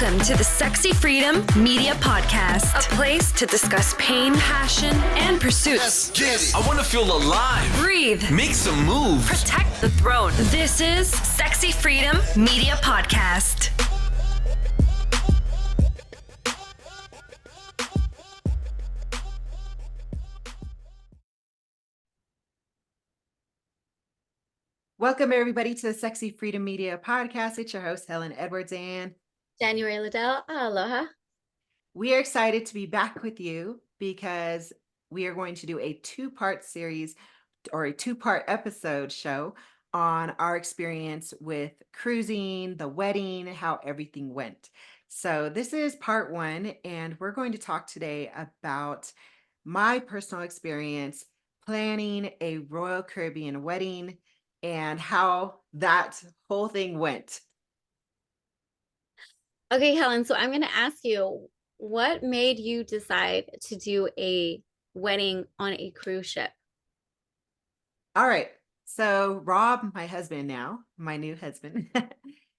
Welcome to the Sexy Freedom Media Podcast, a place to discuss pain, passion, and pursuits. Get it. I want to feel alive. Breathe. Make some moves. Protect the throne. This is Sexy Freedom Media Podcast. Welcome, everybody, to the Sexy Freedom Media Podcast. It's your host, Helen Edwards, and January Liddell. Aloha. we are excited to be back with you because we are going to do a two-part series or a two-part episode show on our experience with cruising, the wedding, how everything went. So this is part one, and we're going to talk today about my personal experience planning a Royal Caribbean wedding and how that whole thing went. Okay, Helen, so I'm going to ask you, what made you decide to do a wedding on a cruise ship? All right. So Rob, my husband now, my new husband,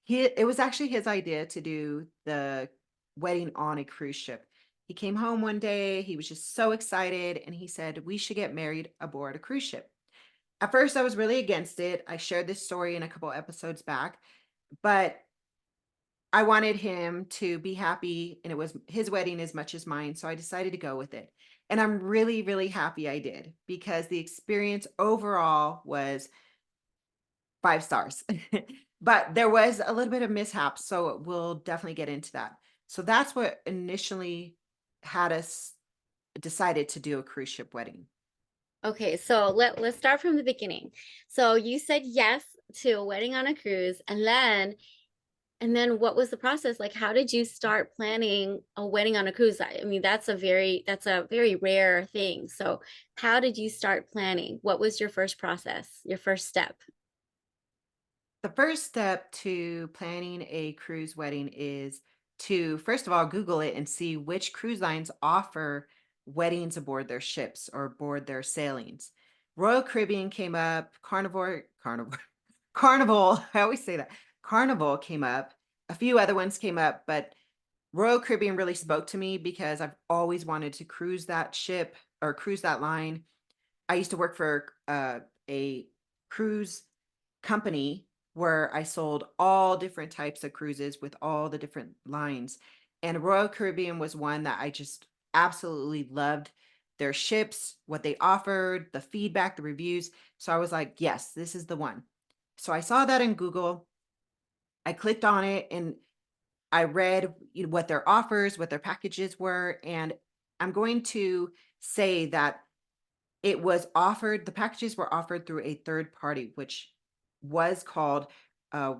it was actually his idea to do the wedding on a cruise ship. He came home one day, he was just so excited, and he said, we should get married aboard a cruise ship. At first, I was really against it. I shared this story in a couple episodes back, but I wanted him to be happy, and it was his wedding as much as mine. So I decided to go with it. And I'm really, really happy I did because the experience overall was 5 stars. But there was a little bit of mishap, so we'll definitely get into that. So that's what initially had us decided to do a cruise ship wedding. Okay, so let's start from the beginning. So you said yes to a wedding on a cruise, and then what was the process? Like, how did you start planning a wedding on a cruise? I mean, that's a very rare thing. So how did you start planning? What was your first process, your first step? The first step to planning a cruise wedding is to, first of all, Google it and see which cruise lines offer weddings aboard their ships or aboard their sailings. Royal Caribbean came up, Carnival, I always say that. Carnival came up, a few other ones came up, but Royal Caribbean really spoke to me because I've always wanted to cruise that ship or cruise that line. I used to work for a cruise company where I sold all different types of cruises with all the different lines. And Royal Caribbean was one that I just absolutely loved their ships, what they offered, the feedback, the reviews. So I was like, yes, this is the one. So I saw that in Google. I clicked on it and I read what their offers, what their packages were. And I'm going to say that it was offered, the packages were offered through a third party, which was called it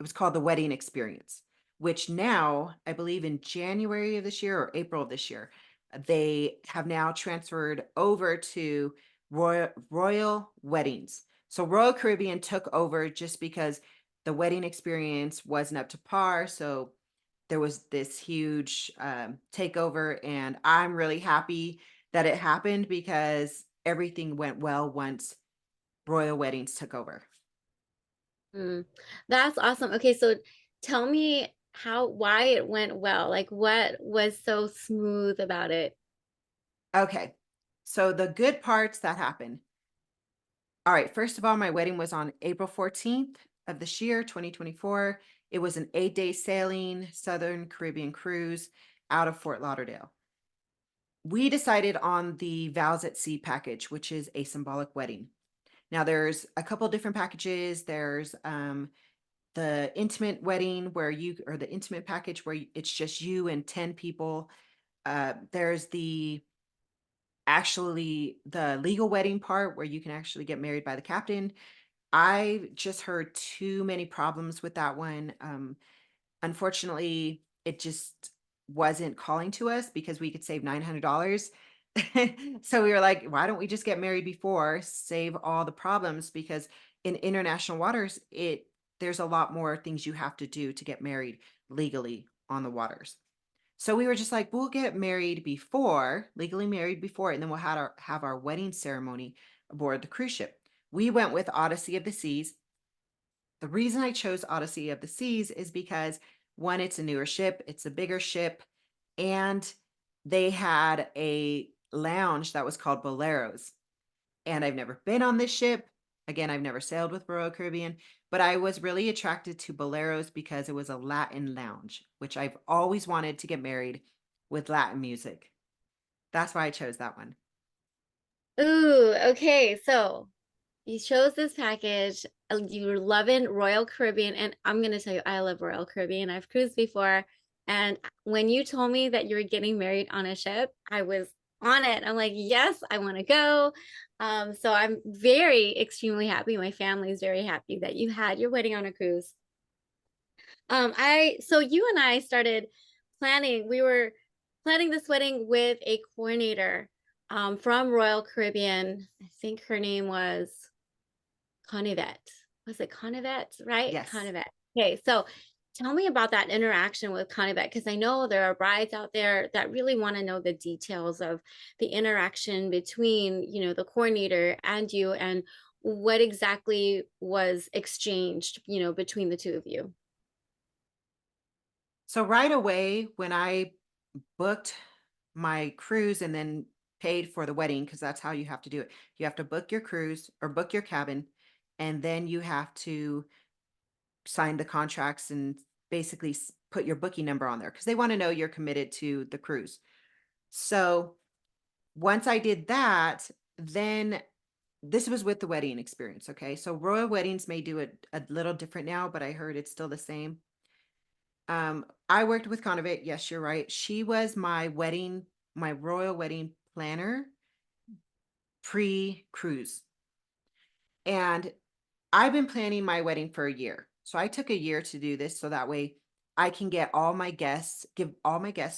was called the Wedding Experience, which now I believe in January of this year or April of this year, they have now transferred over to Royal Weddings. So Royal Caribbean took over just because the Wedding Experience wasn't up to par. So there was this huge takeover, and I'm really happy that it happened because everything went well once Royal Weddings took over. That's awesome. Okay, so tell me why it went well. Like, what was so smooth about it? Okay, so the good parts that happened. All right, first of all, my wedding was on April 14th of this year, 2024. It was an 8-day sailing Southern Caribbean cruise out of Fort Lauderdale. We decided on the Vows at Sea package, which is a symbolic wedding. Now there's a couple different packages. There's the intimate wedding or the intimate package where it's just you and 10 people. There's actually the legal wedding part where you can actually get married by the captain. I just heard too many problems with that one. Unfortunately, it just wasn't calling to us because we could save $900. So we were like, why don't we just get married before, save all the problems? Because in international waters, there's a lot more things you have to do to get married legally on the waters. So we were just like, we'll get married before, legally married before, and then we'll have our wedding ceremony aboard the cruise ship. We went with Odyssey of the Seas. The reason I chose Odyssey of the Seas is because One, it's a newer ship, it's a bigger ship, and they had a lounge that was called Boleros. And I've never been on this ship. Again, I've never sailed with Royal Caribbean, but I was really attracted to Boleros because it was a Latin lounge, which I've always wanted to get married with Latin music. That's why I chose that one. Ooh, okay. So you chose this package. You're loving Royal Caribbean, and I'm gonna tell you, I love Royal Caribbean. I've cruised before, and when you told me that you were getting married on a ship, I was on it. I'm like, yes, I want to go. So I'm very extremely happy. My family is very happy that you had your wedding on a cruise. So you and I started planning. We were planning this wedding with a coordinator from Royal Caribbean. I think her name was Conivet. Was it Conivet, right? Yes. Conivet. Okay, so tell me about that interaction with Conivet, because I know there are brides out there that really want to know the details of the interaction between, the coordinator and you, and what exactly was exchanged, between the two of you. So right away, when I booked my cruise and then paid for the wedding, because that's how you have to do it. You have to book your cruise or book your cabin, and then you have to sign the contracts and basically put your booking number on there because they want to know you're committed to the cruise. So once I did that, then this was with the wedding experience. Okay. So royal weddings may do it a little different now, but I heard it's still the same. I worked with Connovate. Yes, you're right. She was my royal wedding planner pre-cruise. And I've been planning my wedding for a year. So I took a year to do this so that way I can give all my guests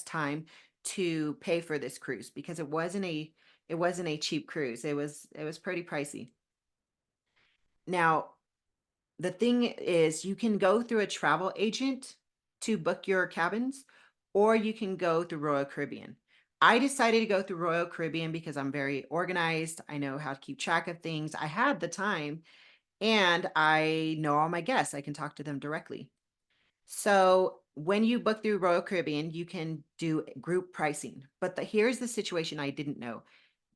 time to pay for this cruise because it wasn't a cheap cruise. It was pretty pricey. Now, the thing is you can go through a travel agent to book your cabins, or you can go through Royal Caribbean. I decided to go through Royal Caribbean because I'm very organized. I know how to keep track of things. I had the time and I know all my guests. I can talk to them directly. So when you book through Royal Caribbean, you can do group pricing. But here's the situation I didn't know.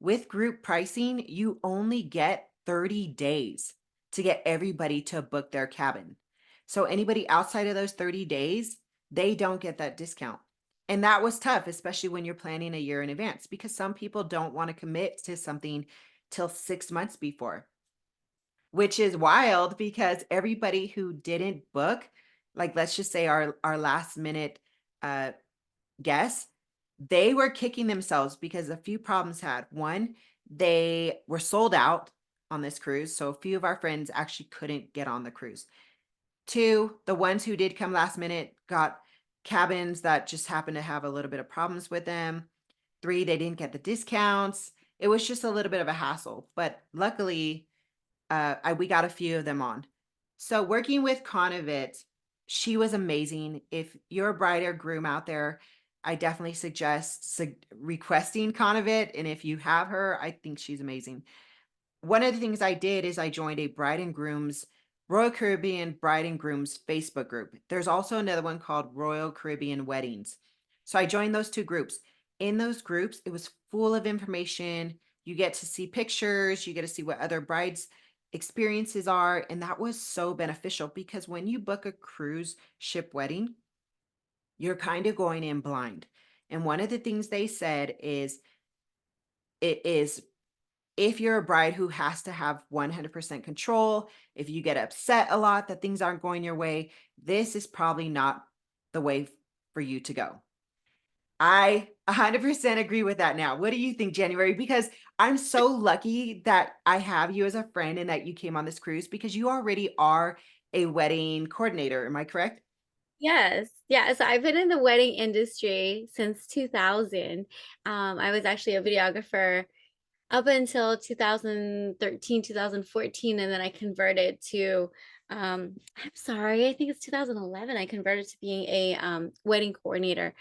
With group pricing, you only get 30 days to get everybody to book their cabin. So anybody outside of those 30 days, they don't get that discount. And that was tough, especially when you're planning a year in advance, because some people don't want to commit to something till 6 months before, which is wild because everybody who didn't book, like let's just say our last minute uh guests, they were kicking themselves because a few problems had. One, they were sold out on this cruise, so a few of our friends actually couldn't get on the cruise. Two, the ones who did come last minute got cabins that just happened to have a little bit of problems with them. Three, they didn't get the discounts. It was just a little bit of a hassle, but luckily we got a few of them on. So working with Connovit, she was amazing. If you're a bride or groom out there, I definitely suggest requesting Connovit. And if you have her, I think she's amazing. One of the things I did is I joined a bride and groom's Royal Caribbean Bride and Groom's Facebook group. There's also another one called Royal Caribbean Weddings. So I joined those two groups. In those groups, it was full of information. You get to see pictures, you get to see what other brides experiences are. And that was so beneficial because when you book a cruise ship wedding, you're kind of going in blind. And one of the things they said is it is if you're a bride who has to have 100% control, if you get upset a lot that things aren't going your way, this is probably not the way for you to go. I 100% agree with that now. What do you think, January? Because I'm so lucky that I have you as a friend and that you came on this cruise because you already are a wedding coordinator. Am I correct? Yes. Yeah. So I've been in the wedding industry since 2000. I was actually a videographer up until 2013, 2014, and then I converted to, I'm sorry, I think it's 2011, I converted to being a wedding coordinator.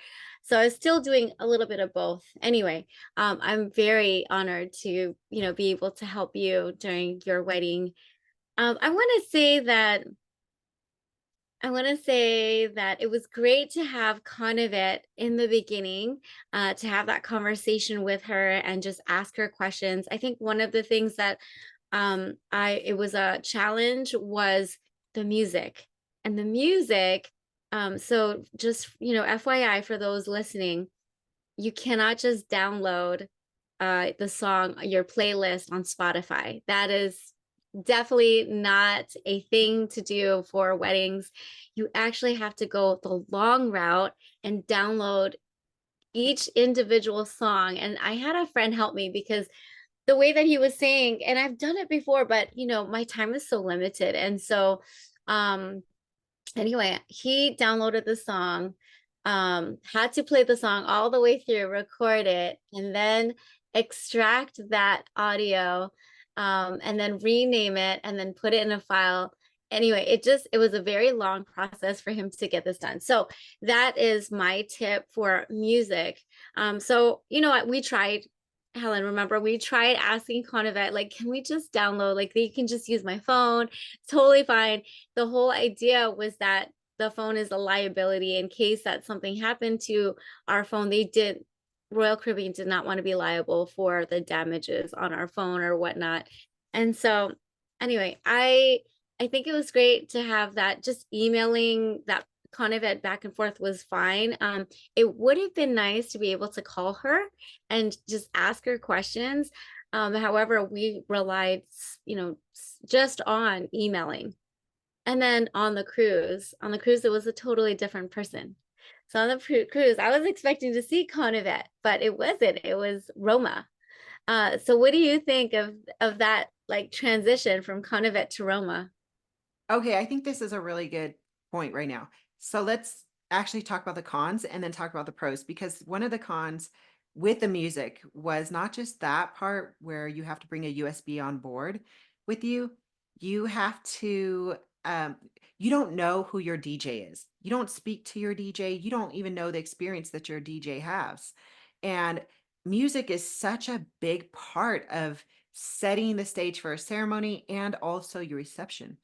So I was still doing a little bit of both. Anyway, I'm very honored to, be able to help you during your wedding. I want to say that I want to say that it was great to have Conovet in the beginning, to have that conversation with her and just ask her questions. I think one of the things that it was a challenge was the music and the music. So just, FYI for those listening, you cannot just download the song, your playlist on Spotify. That is definitely not a thing to do for weddings. You actually have to go the long route and download each individual song. And I had a friend help me because the way that he was saying, and I've done it before, but my time is so limited. And so anyway, he downloaded the song, had to play the song all the way through, record it, and then extract that audio, and then rename it and then put it in a file. Anyway, it was a very long process for him to get this done. So that is my tip for music. So we tried, Helen, remember we tried asking Conovet, like, can we just download, like, they can just use my phone, totally fine. The whole idea was that the phone is a liability in case that something happened to our phone. Royal Caribbean did not want to be liable for the damages on our phone or whatnot. And so anyway, I think it was great to have that. Just emailing that Conovet back and forth was fine. It would have been nice to be able to call her and just ask her questions. However, we relied, just on emailing. And then on the cruise, it was a totally different person. So on the cruise, I was expecting to see Conovet, but it wasn't. It was Roma. So what do you think of that, like, transition from Conovet to Roma? Okay, I think this is a really good point right now. So let's actually talk about the cons and then talk about the pros, because one of the cons with the music was not just that part where you have to bring a USB on board with you. You have to, you don't know who your DJ is. You don't speak to your DJ. You don't even know the experience that your DJ has. And music is such a big part of setting the stage for a ceremony and also your reception.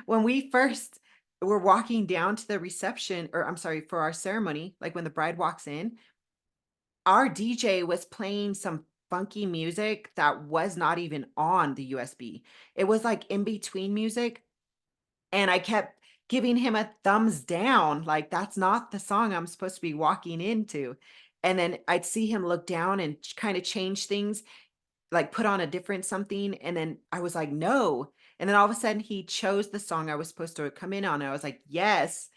When we first were walking down to the reception, or I'm sorry, for our ceremony, like when the bride walks in, our DJ was playing some funky music that was not even on the USB. It was like in between music. And I kept giving him a thumbs down, like, that's not the song I'm supposed to be walking into. And then I'd see him look down and kind of change things, like put on a different something. And then I was like, no. And then all of a sudden he chose the song I was supposed to come in on. And I was like, yes.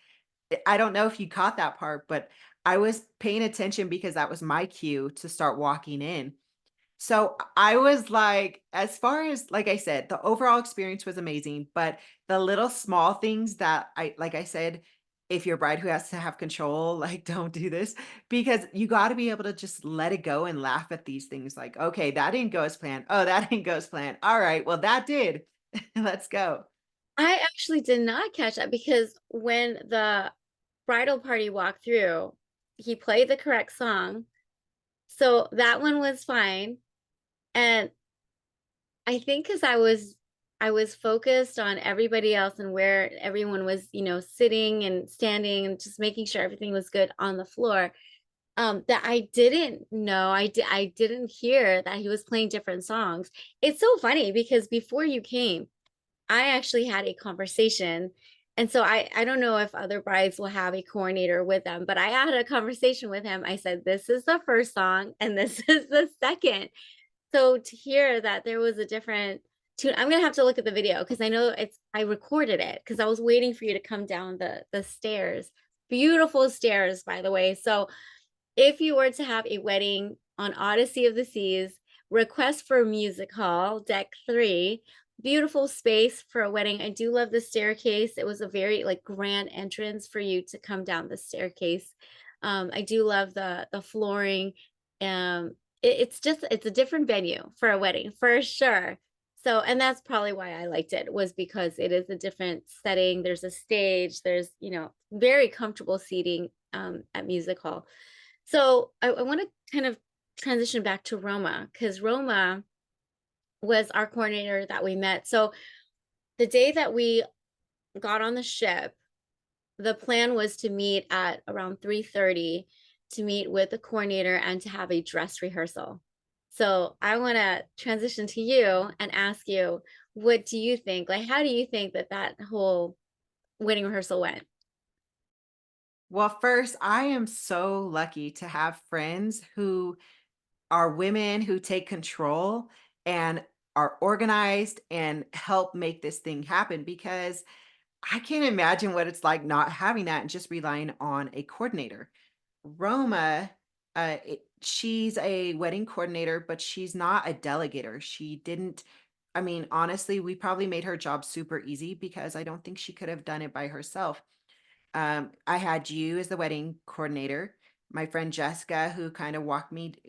I don't know if you caught that part, but I was paying attention because that was my cue to start walking in. So I was like, as far as, like I said, the overall experience was amazing, but the little small things that like I said, if you're a bride who has to have control, like, don't do this, because you got to be able to just let it go and laugh at these things. Like, okay, that didn't go as planned. Oh, that didn't go as planned. All right, well, that did. Let's go. I actually did not catch that because when the bridal party walked through, he played the correct song. So that one was fine. And I think because I was focused on everybody else and where everyone was, sitting and standing and just making sure everything was good on the floor. That I didn't know, I didn't hear that he was playing different songs. It's so funny because before you came, I actually had a conversation. And so I don't know if other brides will have a coordinator with them, but I had a conversation with him. I said, this is the first song and this is the second. So to hear that there was a different tune, I'm gonna have to look at the video because I know I recorded it because I was waiting for you to come down the stairs. Beautiful stairs, by the way. So if you were to have a wedding on Odyssey of the Seas, request for music hall, deck 3, beautiful space for a wedding. I do love the staircase. It was a very, like, grand entrance for you to come down the staircase. I do love the flooring. It's a different venue for a wedding for sure. So, and that's probably why I liked it, was because it is a different setting. There's a stage, there's, very comfortable seating at music hall. So I want to kind of transition back to Roma because Roma was our coordinator that we met. So the day that we got on the ship, the plan was to meet at around 3:30 to meet with the coordinator and to have a dress rehearsal. So I want to transition to you and ask you, what do you think? Like, how do you think that that whole wedding rehearsal went? Well, first, I am so lucky to have friends who are women who take control and are organized and help make this thing happen, because I can't imagine what it's like not having that and just relying on a coordinator. Roma, she's a wedding coordinator, but she's not a delegator. She didn't, I mean, honestly, we probably made her job super easy because I don't think she could have done it by herself. I had you as the wedding coordinator, my friend Jessica, who kind of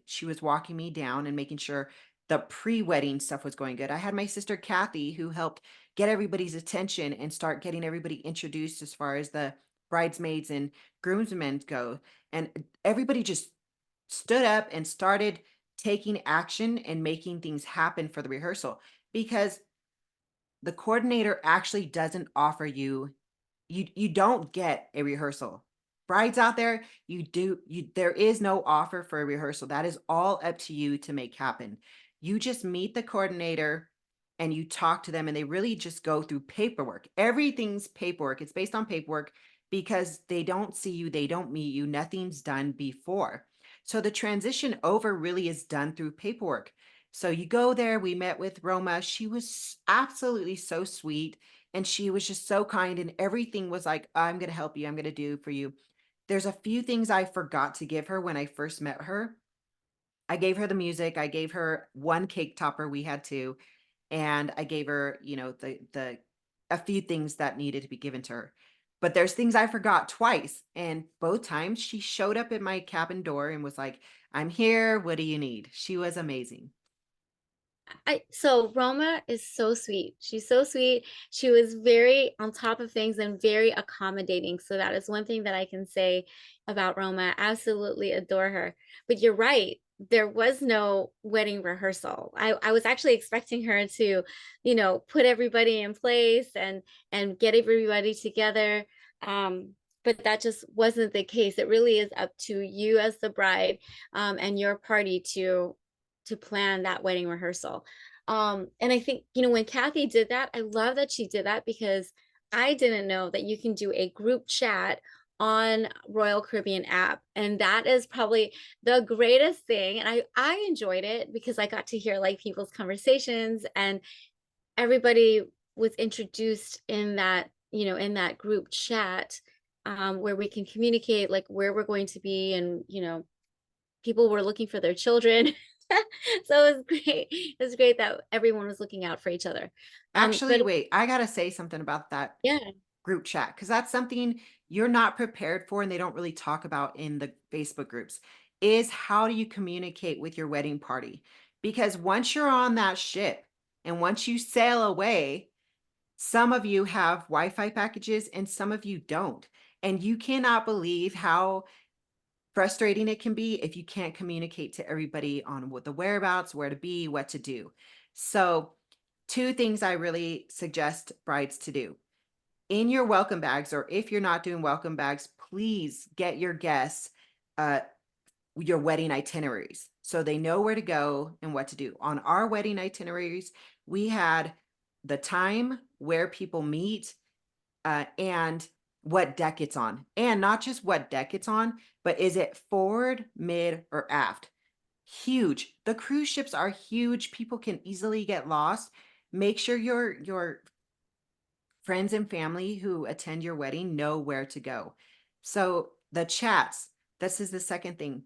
she was walking me down and making sure the pre-wedding stuff was going good. I had my sister Kathy, who helped get everybody's attention and start getting everybody introduced as far as the bridesmaids and groomsmen go. And everybody just stood up and started taking action and making things happen for the rehearsal, because the coordinator actually doesn't offer you don't get a rehearsal. Brides out there, there is no offer for a rehearsal. That is all up to you to make happen. You just meet the coordinator and you talk to them, and they really just go through paperwork. Everything's paperwork. It's based on paperwork because they don't see you, they don't meet you, nothing's done before. So the transition over really is done through paperwork. So you go there, we met with Roma. She was absolutely so sweet, and she was just so kind, and everything was like, I'm going to help you, I'm going to do for you. There's a few things I forgot to give her when I first met her. I gave her the music, I gave her one cake topper, we had two, and I gave her, the a few things that needed to be given to her. But there's things I forgot twice, and both times she showed up at my cabin door and was like, I'm here, what do you need? She was amazing. So Roma is so sweet. She's so sweet. She was very on top of things and very accommodating. So that is one thing that I can say about Roma. Absolutely adore her. But you're right. There was no wedding rehearsal. I was actually expecting her to, put everybody in place and get everybody together. But that just wasn't the case. It really is up to you as the bride, and your party to plan that wedding rehearsal. And I think, when Kathy did that, I love that she did that because I didn't know that you can do a group chat on Royal Caribbean app. And that is probably the greatest thing. And I enjoyed it because I got to hear like people's conversations, and everybody was introduced in that, in that group chat, where we can communicate like where we're going to be, and, people were looking for their children. So it was great. It was great that everyone was looking out for each other. Actually, But wait, I gotta say something about that yeah, group chat, because that's something you're not prepared for and they don't really talk about in the Facebook groups, is how do you communicate with your wedding party? Because once you're on that ship and once you sail away, some of you have Wi-Fi packages and some of you don't. And you cannot believe how frustrating it can be if you can't communicate to everybody on what the whereabouts, where to be, what to do. So, two things I really suggest brides to do. In your welcome bags, or if you're not doing welcome bags, please get your guests your wedding itineraries so they know where to go and what to do. On our wedding itineraries, we had the time, where people meet, and what deck it's on. And not just what deck it's on, but is it forward, mid, or aft? Huge. The cruise ships are huge. People can easily get lost. Make sure your friends and family who attend your wedding know where to go. So the chats, this is the second thing.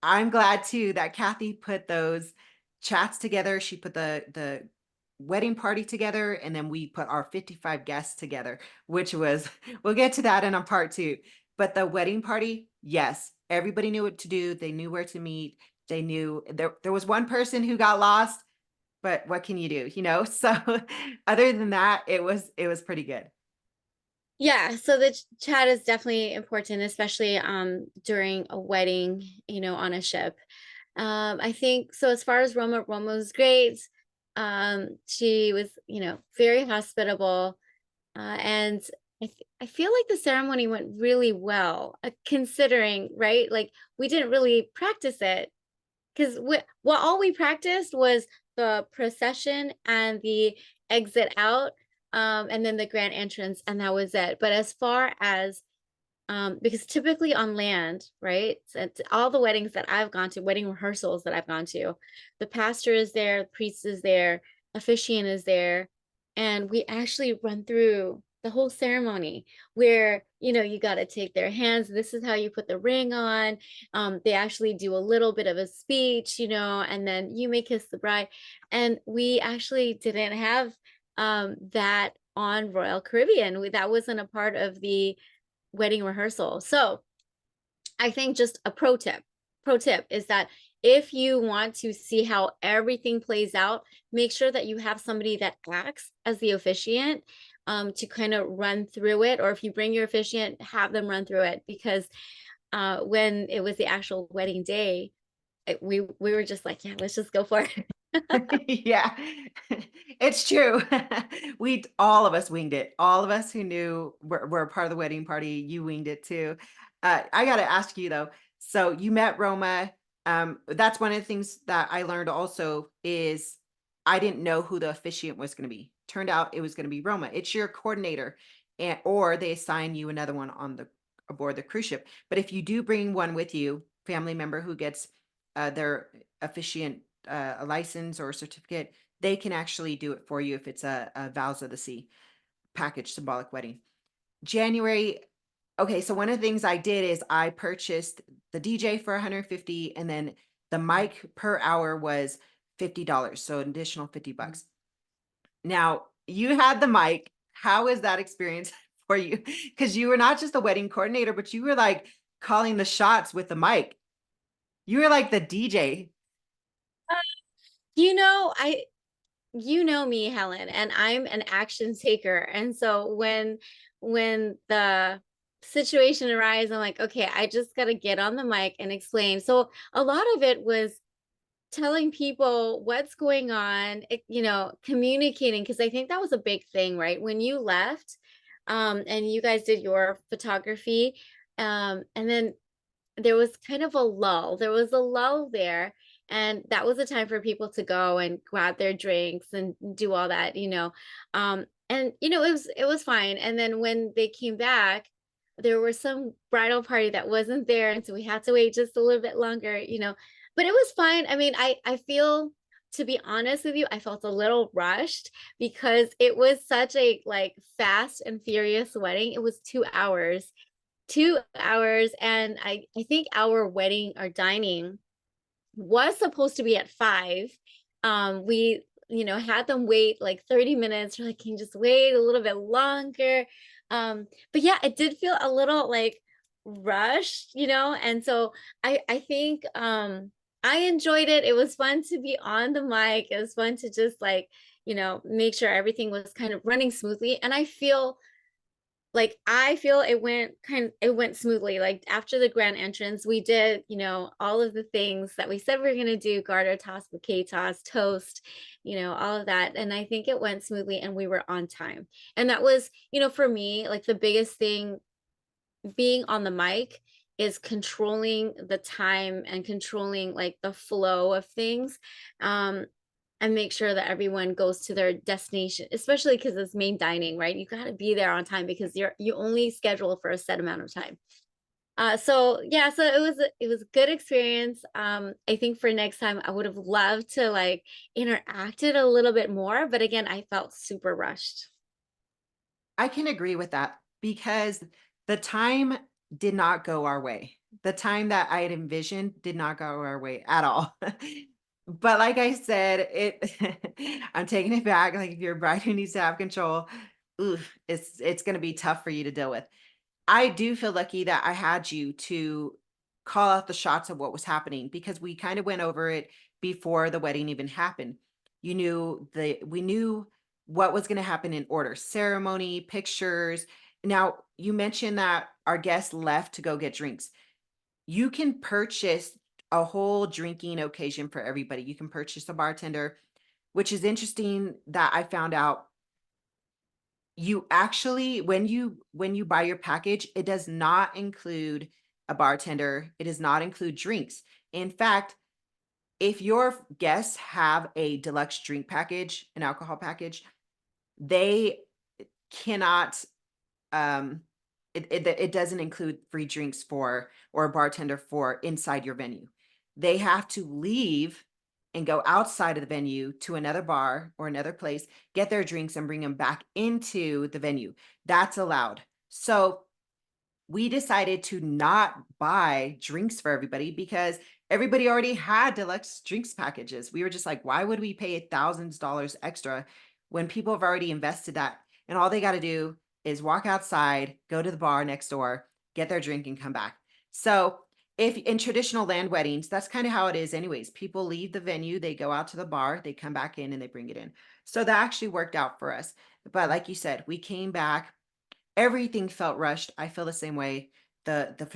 I'm glad too that Kathy put those chats together. She put the wedding party together, and then we put our 55 guests together, which was, we'll get to that in a part two. But the wedding party, yes, everybody knew what to do. They knew where to meet. They knew there was one person who got lost, but what can you do, So other than that, it was pretty good. yeah. So the chat is definitely important, especially during a wedding, on a ship. I think so. As far as Roma was great. She was, very hospitable. And I feel like the ceremony went really well, considering, right? Like we didn't really practice it because all we practiced was the procession and the exit out, and then the grand entrance, and that was it. But as far as because typically on land, right? All the weddings that I've gone to, wedding rehearsals that I've gone to, the pastor is there, the priest is there, officiant is there, and we actually run through the whole ceremony where, you got to take their hands. This is how you put the ring on. They actually do a little bit of a speech, and then you may kiss the bride. And we actually didn't have that on Royal Caribbean. That wasn't a part of the wedding rehearsal. So I think just a pro tip is that if you want to see how everything plays out, make sure that you have somebody that acts as the officiant, to kind of run through it. Or if you bring your officiant, have them run through it, because when it was the actual wedding day, we were just like, yeah, let's just go for it. Yeah, it's true. All of us winged it. All of us who knew were a part of the wedding party, you winged it too. I got to ask you though. So you met Roma. That's one of the things that I learned also is I didn't know who the officiant was going to be. Turned out it was going to be Roma. It's your coordinator, or they assign you another one aboard the cruise ship. But if you do bring one with you, family member who gets their officiant a license or a certificate, they can actually do it for you if it's a vows of the sea package symbolic wedding. January. Okay, so one of the things I did is I purchased the DJ for 150, and then the mic per hour was $50, so an additional 50 bucks. Now, you had the mic. How is that experience for you? Because you were not just a wedding coordinator, but you were like calling the shots with the mic. You were like the DJ. You know me, Helen, and I'm an action taker. And so when the situation arises, I'm like, okay, I just got to get on the mic and explain. So a lot of it was telling people what's going on, communicating, because I think that was a big thing, right? When you left, and you guys did your photography, and then there was kind of a lull. There was a lull there. And that was a time for people to go and grab their drinks and do all that, and it was fine. And then when they came back, there was some bridal party that wasn't there. And so we had to wait just a little bit longer, but it was fine. I mean, I feel, to be honest with you, I felt a little rushed because it was such a like fast and furious wedding. It was 2 hours. 2 hours. And I think our dining was supposed to be at 5. We, had them wait like 30 minutes. We're like, can you just wait a little bit longer? But yeah, it did feel a little like rushed, and so I think I enjoyed it. It was fun to be on the mic. It was fun to just like, make sure everything was kind of running smoothly. And I feel it went smoothly. Like after the grand entrance, we did, all of the things that we said we were going to do: garter toss, bouquet toss, toast, all of that. And I think it went smoothly and we were on time. And that was, for me, like the biggest thing being on the mic is controlling the time and controlling like the flow of things. And make sure that everyone goes to their destination, especially because it's main dining, right? You got to be there on time because you only schedule for a set amount of time. So it was a good experience. I think for next time, I would have loved to like interact it a little bit more, but again, I felt super rushed. I can agree with that because the time did not go our way. The time that I had envisioned did not go our way at all. But like I said, I'm taking it back. Like if you're a bride who needs to have control, oof, it's going to be tough for you to deal with. I do feel lucky that I had you to call out the shots of what was happening because we kind of went over it before the wedding even happened. We knew what was going to happen in order: ceremony, pictures. Now, you mentioned that our guests left to go get drinks. You can purchase a whole drinking occasion for everybody. You can purchase a bartender, which is interesting that I found out you actually, when you buy your package, it does not include a bartender. It does not include drinks. In fact, if your guests have a deluxe drink package, an alcohol package, they cannot, it doesn't include free drinks for, or a bartender for inside your venue. They have to leave and go outside of the venue to another bar or another place, get their drinks and bring them back into the venue. That's allowed. So we decided to not buy drinks for everybody because everybody already had deluxe drinks packages. We were just like, why would we pay $1,000 extra when people have already invested that? And all they got to do is walk outside, go to the bar next door, get their drink and come back. So if in traditional land weddings, that's kind of how it is anyways. People leave the venue, they go out to the bar, they come back in and they bring it in. So that actually worked out for us. But like you said, we came back, everything felt rushed. I feel the same way. The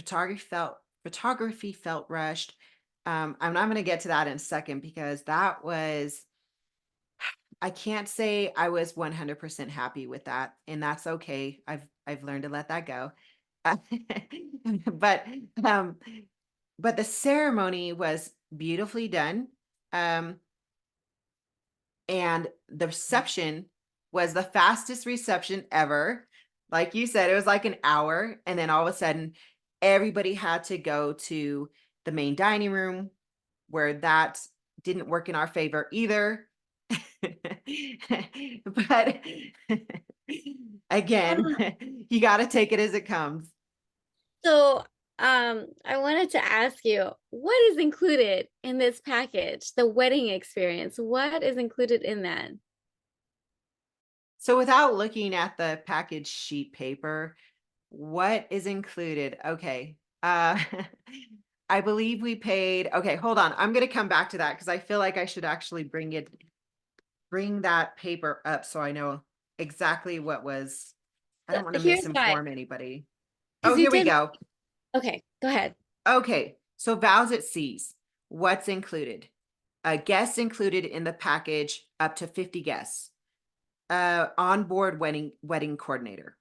photography felt rushed. I'm going to get to that in a second because that was, I can't say I was 100% happy with that, and that's okay. I've learned to let that go. But but the ceremony was beautifully done. And the reception was the fastest reception ever. Like you said, it was like an hour. And then all of a sudden, everybody had to go to the main dining room where that didn't work in our favor either. But again, you got to take it as it comes. So, I wanted to ask you, what is included in this package, the wedding experience? What is included in that? So without looking at the package sheet paper, what is included? Okay. I believe we paid, okay, hold on. I'm going to come back to that because I feel like I should actually bring that paper up so I know exactly what was. I don't want to Here's why, misinform anybody. Oh, because you here we did. go. Okay, go ahead. Okay. So vows at seas, what's included? Guests included in the package up to 50 guests. Onboard wedding coordinator,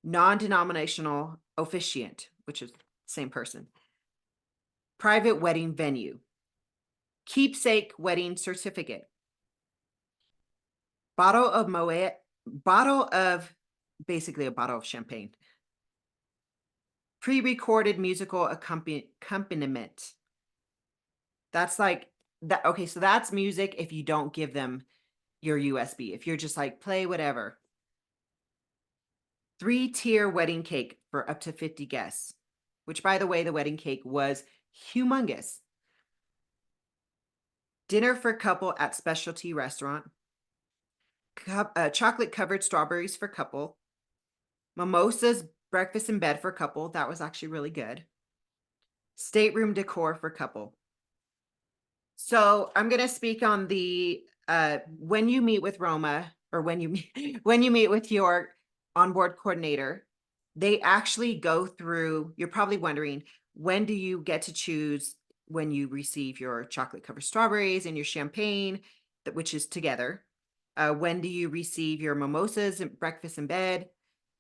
non-denominational officiant, which is the same person, private wedding venue, keepsake wedding certificate, bottle of basically a bottle of champagne, pre-recorded musical accompaniment. That's like that. Okay, so that's music if you don't give them your USB. If you're just like, play whatever. 3-tier wedding cake for up to 50 guests, which by the way, the wedding cake was humongous. Dinner for couple at specialty restaurant. Chocolate covered strawberries for couple. Mimosas, breakfast in bed for couple. That was actually really good. Stateroom decor for couple. So I'm going to speak on the, when you meet with Roma, or when you meet with your onboard coordinator, they actually go through, you're probably wondering, when do you get to choose when you receive your chocolate covered strawberries and your champagne, which is together? When do you receive your mimosas and breakfast in bed?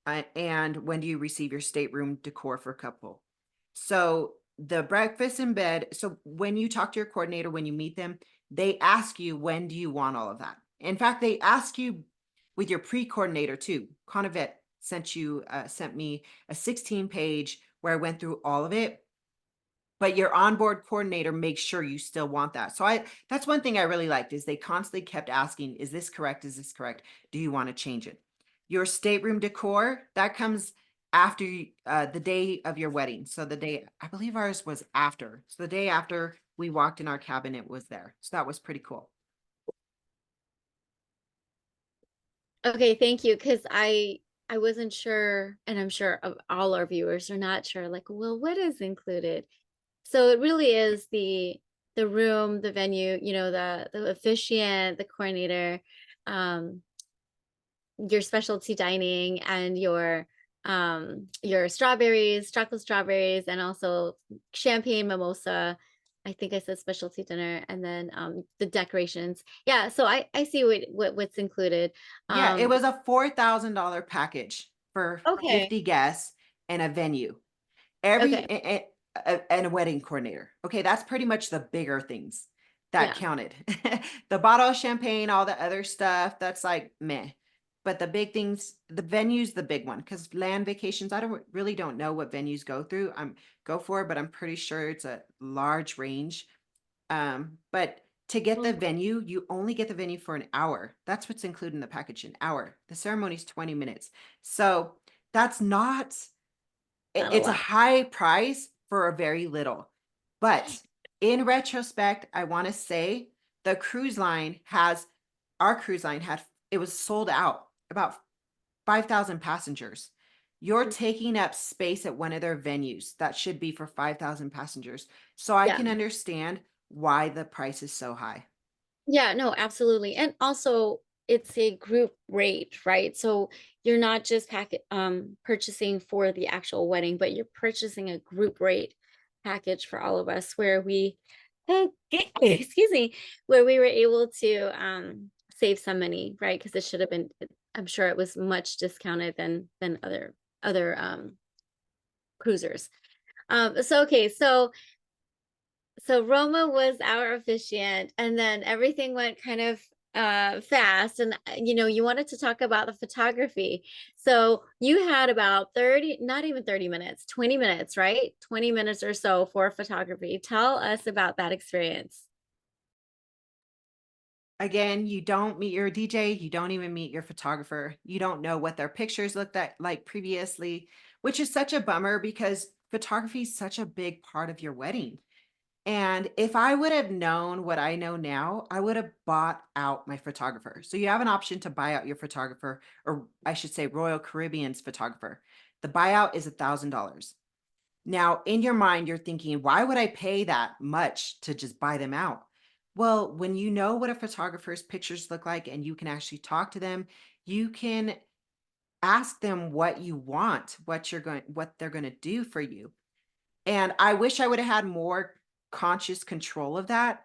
And when do you receive your stateroom decor for couple? So the breakfast in bed. So when you talk to your coordinator, when you meet them, they ask you, when do you want all of that? In fact, they ask you with your pre-coordinator too. Conovet sent me a 16-page where I went through all of it, but your onboard coordinator makes sure you still want that. So that's one thing I really liked, is they constantly kept asking, is this correct? Is this correct? Do you want to change it? Your stateroom decor, that comes after the day of your wedding. So the day, I believe ours was after. So the day after we walked in our cabin, it was there. So that was pretty cool. Okay, thank you. Because I wasn't sure, and I'm sure all our viewers are not sure, like, well, what is included? So it really is the room, the venue, the officiant, the coordinator, your specialty dining, and your strawberries, chocolate strawberries, and also champagne, mimosa, I think I said specialty dinner, and then the decorations. Yeah, so I see what's included. Yeah, it Um, was a $4,000 package for okay, 50 guests and a venue. Every okay, and a wedding coordinator. Okay, that's pretty much the bigger things that yeah, counted. The bottle of champagne, all the other stuff, that's like meh. But the big things, the venue's the big one because land vacations, I don't know what venues go for, but I'm pretty sure it's a large range. But to get the well, venue, you only get the venue for an hour. That's what's included in the package, an hour. The ceremony's 20 minutes. So that's not not a it's a lot. high price for a very little. But in retrospect, I want to say the cruise line has our cruise line had it was sold out about 5,000 passengers. You're Mm, taking up space at one of their venues that should be for 5,000 passengers. So I yeah. can understand why the price is so high. Yeah, no, absolutely. And also it's a group rate, right? So you're not just purchasing for the actual wedding, but you're purchasing a group rate package for all of us where we excuse me, where we were able to save some money, right? Because it should have been, I'm sure it was much discounted than other cruisers. So okay, so Roma was our officiant, and then everything went kind of fast. And you wanted to talk about the photography. So you had about 30, not even 30 minutes, 20 minutes, right? 20 minutes or so for photography. Tell us about that experience. Again, you don't meet your DJ, you don't even meet your photographer. You don't know what their pictures looked like previously, which is such a bummer because photography is such a big part of your wedding. And if I would have known what I know now, I would have bought out my photographer. So you have an option to buy out your photographer, or I should say Royal Caribbean's photographer. The buyout is $1,000. Now, in your mind, you're thinking, why would I pay that much to just buy them out? Well, when you know what a photographer's pictures look like and you can actually talk to them, you can ask them what you want, what they're going to do for you. And I wish I would have had more conscious control of that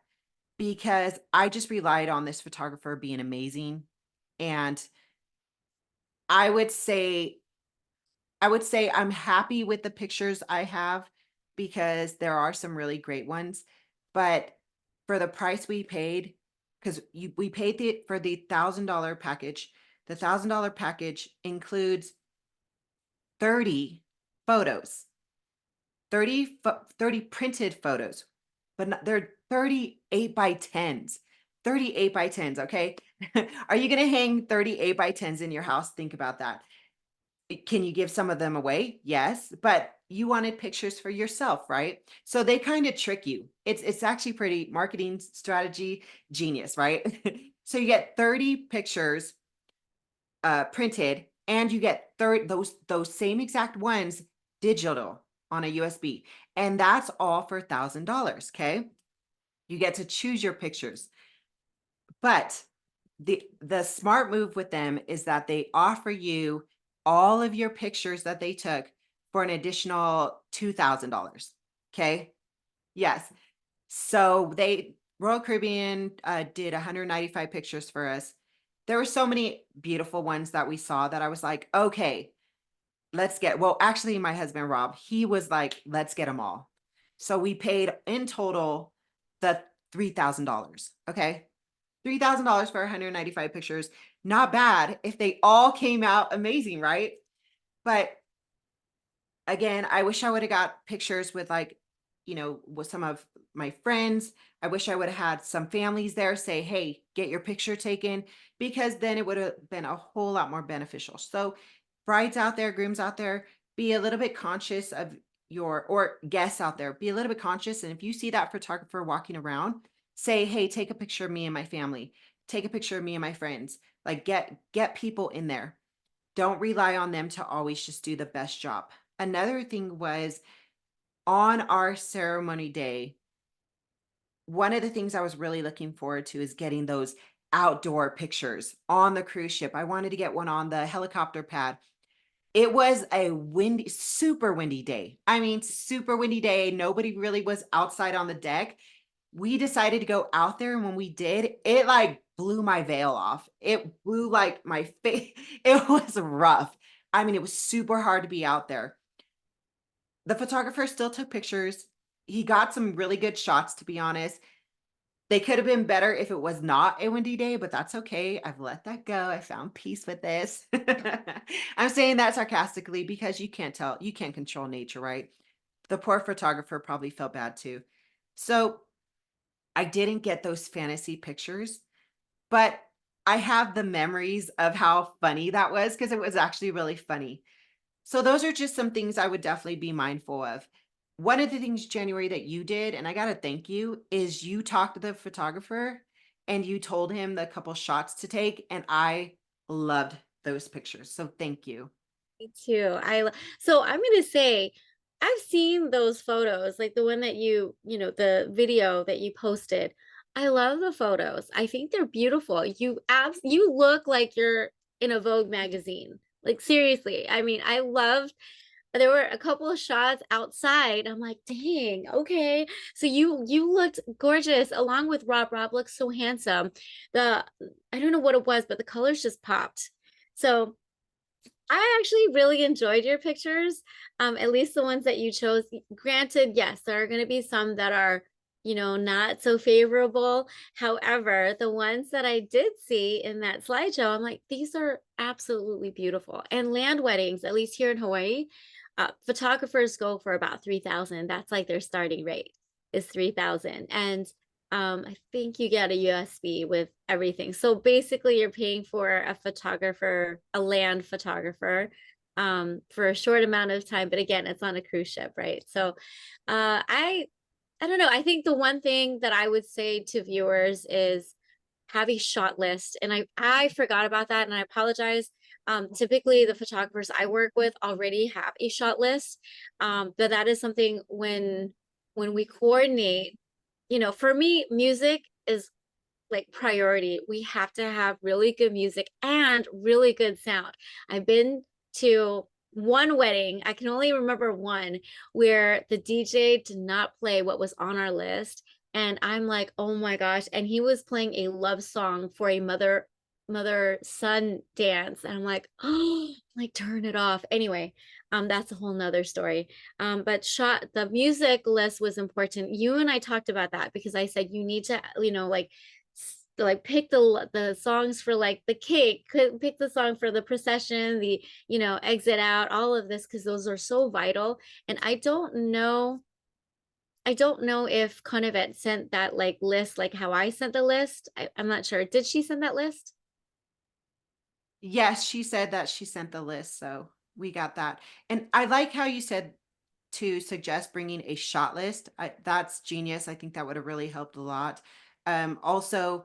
because I just relied on this photographer being amazing. And I would say I'm happy with the pictures I have because there are some really great ones. But for the price we paid, because we paid for the $1,000 package. The $1,000 package includes 30 photos, 30 printed photos, but they're 38 by 10s. 38 by 10s, okay? Are you gonna hang 38 by 10s in your house? Think about that. Can you give some of them away? Yes, but you wanted pictures for yourself, right? So they kind of trick you. It's actually pretty marketing strategy genius, right? So you get 30 pictures printed and you get those same exact ones digital on a USB. And that's all for $1,000, okay? You get to choose your pictures. But the smart move with them is that they offer you all of your pictures that they took for an additional $2,000. Okay. Yes. So Royal Caribbean did 195 pictures for us. There were so many beautiful ones that we saw that I was like, okay, well, actually, my husband, Rob, he was like, let's get them all. So we paid in total the $3,000. Okay. $3,000 for 195 pictures. Not bad if they all came out amazing, right? But again, I wish I would have got pictures with with some of my friends. I wish I would have had some families there say, hey, get your picture taken, because then it would have been a whole lot more beneficial. So brides out there, grooms out there, be a little bit conscious of or guests out there, be a little bit conscious. And if you see that photographer walking around, say, hey, take a picture of me and my family, take a picture of me and my friends, like get people in there. Don't rely on them to always just do the best job. Another thing was on our ceremony day, one of the things I was really looking forward to is getting those outdoor pictures on the cruise ship. I wanted to get one on the helicopter pad. It was a windy, super windy day. I mean, super windy day. Nobody really was outside on the deck. We decided to go out there, and when we did, it like blew my veil off. It blew like my face. It was rough. I mean, it was super hard to be out there. The photographer still took pictures. He got some really good shots, to be honest. They could have been better if it was not a windy day, but that's okay. I've let that go. I found peace with this. I'm saying that sarcastically because you can't tell, you can't control nature, right? The poor photographer probably felt bad too. So I didn't get those fantasy pictures, but I have the memories of how funny that was because it was actually really funny. So those are just some things I would definitely be mindful of. One of the things, January, that you did, and I got to thank you, is you talked to the photographer and you told him the couple shots to take, and I loved those pictures. So thank you. Me too. So I'm gonna say I've seen those photos, like the one that the video that you posted. I love the photos. I think they're beautiful. You look like you're in a Vogue magazine. Like seriously. I mean, I loved there were a couple of shots outside. I'm like, dang, okay. So you looked gorgeous along with Rob. Rob looks so handsome. The I don't know what it was, but the colors just popped. So I actually really enjoyed your pictures, at least the ones that you chose. Granted, yes, there are going to be some that are, not so favorable. However, the ones that I did see in that slideshow, I'm like, these are absolutely beautiful. And land weddings, at least here in Hawaii, photographers go for about 3,000. That's like their starting rate is 3,000. And I think you get a USB with everything. So basically you're paying for a photographer, a land photographer, for a short amount of time. But again, it's on a cruise ship, right? So I don't know. I think the one thing that I would say to viewers is have a shot list. And I forgot about that, and I apologize. Typically the photographers I work with already have a shot list. But that is something when we coordinate, for me, music is like priority. We have to have really good music and really good sound. I've been to one wedding, I can only remember one, where the DJ did not play what was on our list. And I'm like, oh my gosh. And he was playing a love song for a mother son dance. And I'm like, oh, like turn it off. Anyway, that's a whole nother story. But the music list was important. You and I talked about that because I said you need to, pick the songs for like the cake, could pick the song for the procession, the exit out, all of this, because those are so vital. And I don't know if Conovet sent that like list, like how I sent the list. I'm not sure. Did she send that list? Yes, she said that she sent the list, so we got that. And I like how you said to suggest bringing a shot list. That's genius. I think that would have really helped a lot. Also,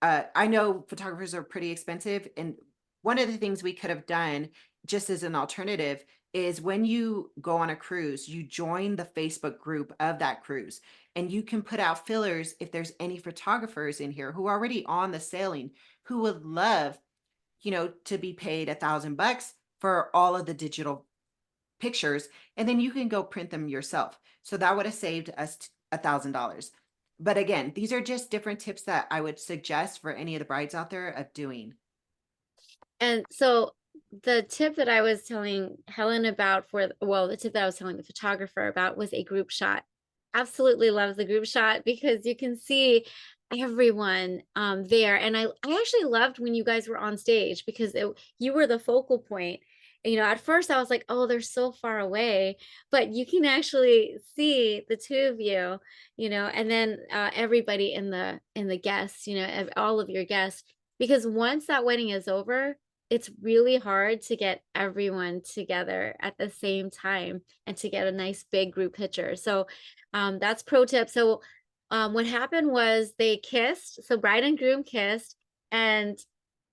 I know photographers are pretty expensive, and one of the things we could have done just as an alternative is when you go on a cruise, you join the Facebook group of that cruise, and you can put out fillers if there's any photographers in here who are already on the sailing who would love, to be paid $1,000 for all of the digital pictures, and then you can go print them yourself. So that would have saved us $1,000. But again, these are just different tips that I would suggest for any of the brides out there of doing. And so the tip that I was telling Helen about the tip that I was telling the photographer about was a group shot. Absolutely love the group shot because you can see everyone there. And I actually loved when you guys were on stage because you were the focal point. At first I was like, oh, they're so far away, but you can actually see the two of you, and then everybody in the guests, all of your guests, because once that wedding is over, it's really hard to get everyone together at the same time and to get a nice big group picture. So that's pro tip. So what happened was they kissed. So bride and groom kissed. And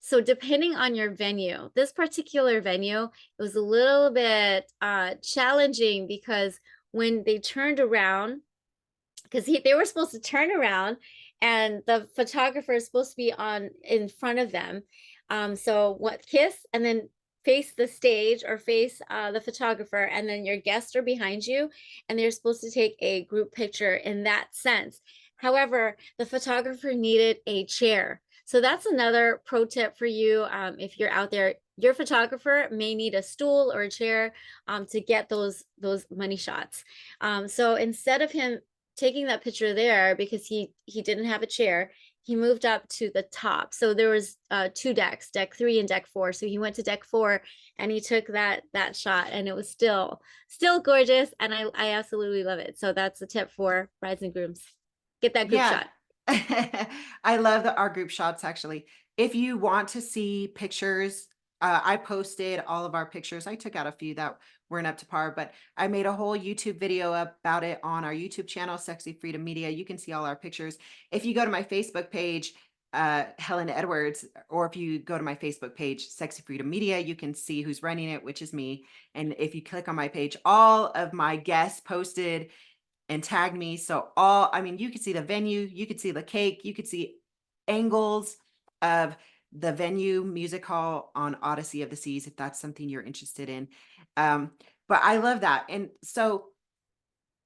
so depending on your venue, this particular venue, it was a little bit challenging because when they turned around, because they were supposed to turn around and the photographer is supposed to be in front of them. So what kiss and then face the stage or face the photographer, and then your guests are behind you, and they're supposed to take a group picture in that sense. However, the photographer needed a chair. So that's another pro tip for you. If you're out there, your photographer may need a stool or a chair to get those money shots. So instead of him taking that picture there because he didn't have a chair, he moved up to the top. So there was two decks, deck 3 and deck 4. So he went to deck 4 and he took that shot, and it was still gorgeous, and I absolutely love it. So that's a tip for brides and grooms. Get that group Yeah. shot. I love our group shots, actually. If you want to see pictures, I posted all of our pictures. I took out a few that weren't up to par, but I made a whole YouTube video about it on our YouTube channel, Sexy Freedom Media. You can see all our pictures. If you go to my Facebook page, Helen Edwards, or if you go to my Facebook page, Sexy Freedom Media, you can see who's running it, which is me. And if you click on my page, all of my guests posted and tagged me. So I mean, you could see the venue, you could see the cake, you could see angles of the venue music hall on Odyssey of the Seas, if that's something you're interested in. But I love that. And so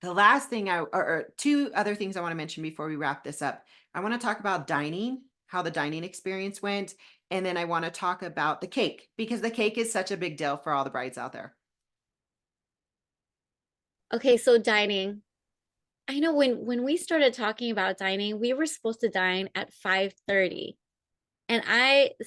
the last thing or two other things I want to mention before we wrap this up. I want to talk about dining, how the dining experience went. And then I want to talk about the cake, because the cake is such a big deal for all the brides out there. Okay, so dining. I know when we started talking about dining, we were supposed to dine at 5:30. And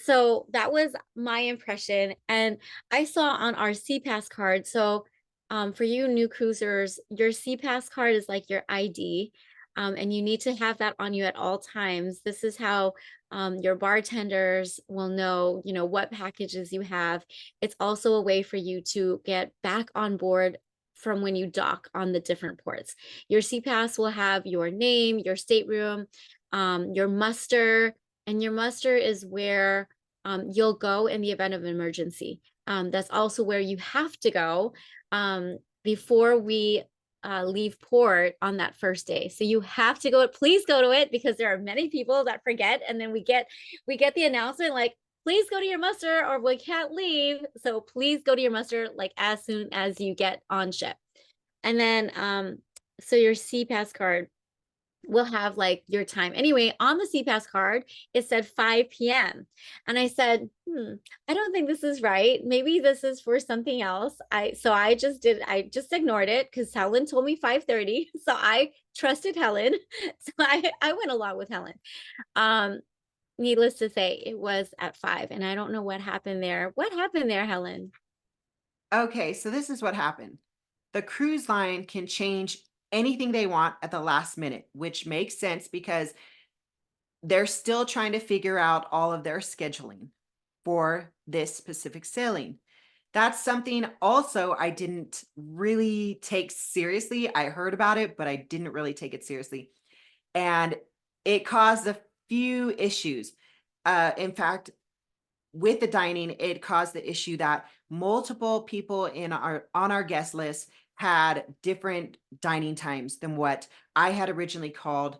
so that was my impression. And I saw on our CPAS card. So for you new cruisers, your CPAS card is like your ID. And you need to have that on you at all times. This is how your bartenders will know, what packages you have. It's also a way for you to get back on board from when you dock on the different ports. Your CPAS will have your name, your stateroom, your muster, and your muster is where you'll go in the event of an emergency. That's also where you have to go before we leave port on that first day. So you have to go. Please go to it, because there are many people that forget, and then we get the announcement like, please go to your muster or we can't leave. So please go to your muster like as soon as you get on ship. And then so your CPAS card will have like your time. Anyway, on the CPAS card, it said 5 p.m. And I said, I don't think this is right. Maybe this is for something else. I just ignored it because Helen told me 5:30. So I trusted Helen. So I went along with Helen. Needless to say, it was at 5, and I don't know what happened there. What happened there, Helen? Okay, so this is what happened. The cruise line can change anything they want at the last minute, which makes sense because they're still trying to figure out all of their scheduling for this specific sailing. That's something also I didn't really take seriously. I heard about it, but I didn't really take it seriously. And it caused a few issues. In fact, with the dining, it caused the issue that multiple people on our guest list had different dining times than what I had originally called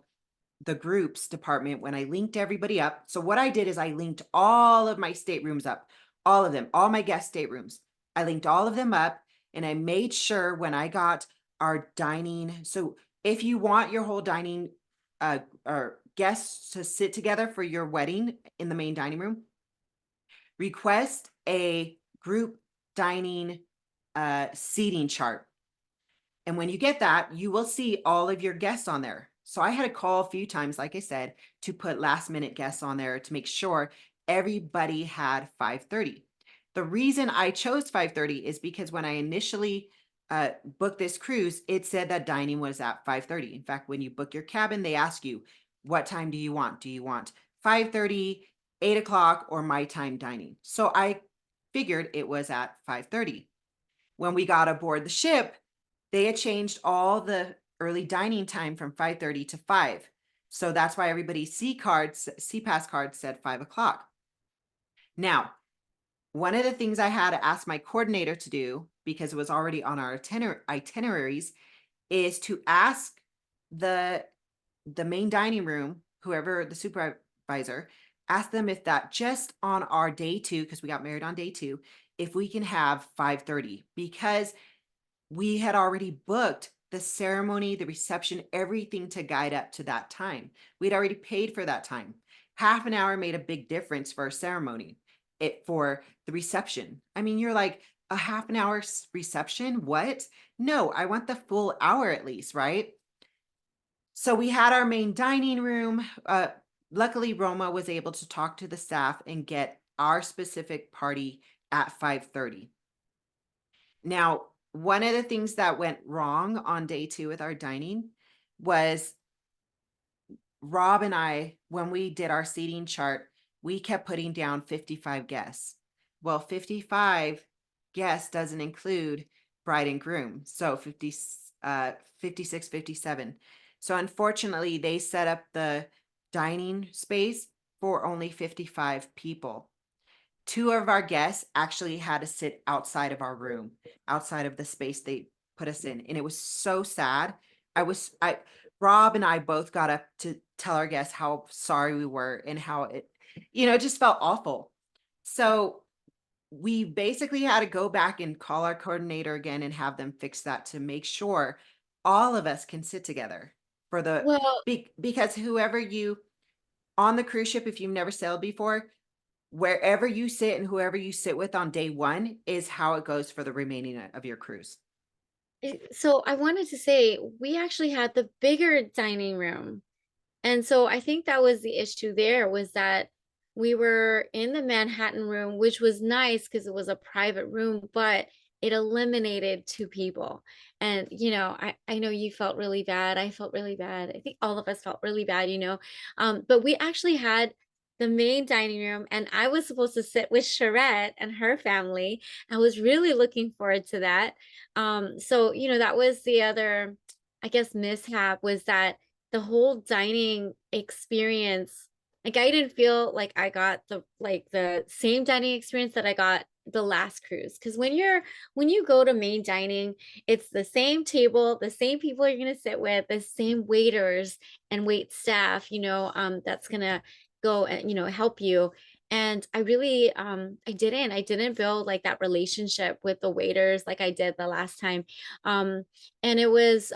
the groups department when I linked everybody up. So what I did is I linked all of my staterooms up, all of them, all my guest staterooms. I linked all of them up, and I made sure when I got our dining. So if you want your whole dining or guests to sit together for your wedding in the main dining room, request a group dining seating chart. And when you get that, you will see all of your guests on there. So I had to call a few times, like I said, to put last minute guests on there to make sure everybody had 5:30. The reason I chose 5:30 is because when I initially booked this cruise, it said that dining was at 5:30. In fact, when you book your cabin, they ask you, what time do you want? Do you want 5:30, 8 o'clock, or my time dining? So I figured it was at 5:30. When we got aboard the ship, they had changed all the early dining time from 5:30 to 5. So that's why everybody's CPAS card said 5 o'clock. Now, one of the things I had to ask my coordinator to do, because it was already on our itineraries, is to ask the main dining room, whoever the supervisor, ask them if that just on our day 2, because we got married on day 2, if we can have 5:30, because we had already booked the ceremony, the reception, everything to guide up to that time. We'd already paid for that time. Half an hour made a big difference for a ceremony, it for the reception. I mean, you're like, a half an hour reception? What? No, I want the full hour at least, right? So we had our main dining room. Luckily, Roma was able to talk to the staff and get our specific party at 5:30. Now, one of the things that went wrong on day 2 with our dining was Rob and I, when we did our seating chart, we kept putting down 55 guests. Well, 55 guests doesn't include bride and groom. So 56, 57. So unfortunately, they set up the dining space for only 55 people. 2 of our guests actually had to sit outside of our room, outside of the space they put us in. And it was so sad. Rob and I both got up to tell our guests how sorry we were and how it, it just felt awful. So we basically had to go back and call our coordinator again and have them fix that to make sure all of us can sit together for the, Well, because whoever you on the cruise ship, if you've never sailed before, wherever you sit and whoever you sit with on day 1 is how it goes for the remaining of your cruise. so I wanted to say we actually had the bigger dining room. And so I think that was the issue there, was that we were in the Manhattan room, which was nice because it was a private room, but it eliminated 2 people. And, I know you felt really bad. I felt really bad. I think all of us felt really bad. But we actually had the main dining room, and I was supposed to sit with Charette and her family. I was really looking forward to that. So, that was the other, I guess, mishap, was that the whole dining experience, like I didn't feel like I got the same dining experience that I got the last cruise. Because when you go to main dining, it's the same table, the same people you're gonna sit with, the same waiters and wait staff, that's gonna go and help you. And I really I didn't build like that relationship with the waiters like I did the last time. And it was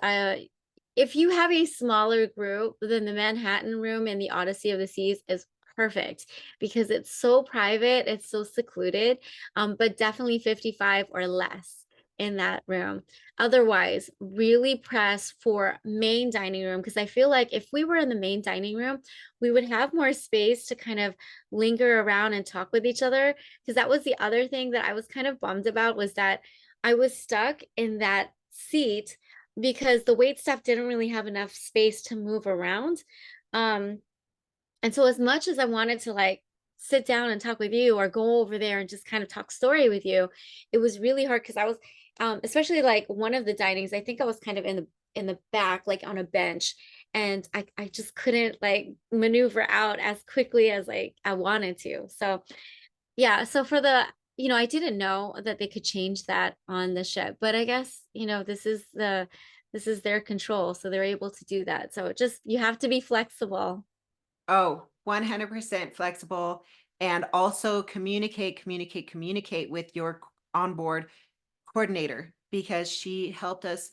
if you have a smaller group, then the Manhattan room in the Odyssey of the Seas is perfect because it's so private, it's so secluded, but definitely 55 or less in that room. Otherwise, really press for main dining room, because I feel like if we were in the main dining room, we would have more space to kind of linger around and talk with each other. Because that was the other thing that I was kind of bummed about, was that I was stuck in that seat because the wait staff didn't really have enough space to move around. And so as much as I wanted to like sit down and talk with you or go over there and just kind of talk story with you, it was really hard because I was especially like one of the dinings, I think I was kind of in the back, like on a bench, and I just couldn't like maneuver out as quickly as like I wanted to. So yeah, so for the I didn't know that they could change that on the ship, but I guess, this is their control, so they're able to do that. So just you have to be flexible. Oh, 100% flexible, and also communicate with your onboard coordinator, because she helped us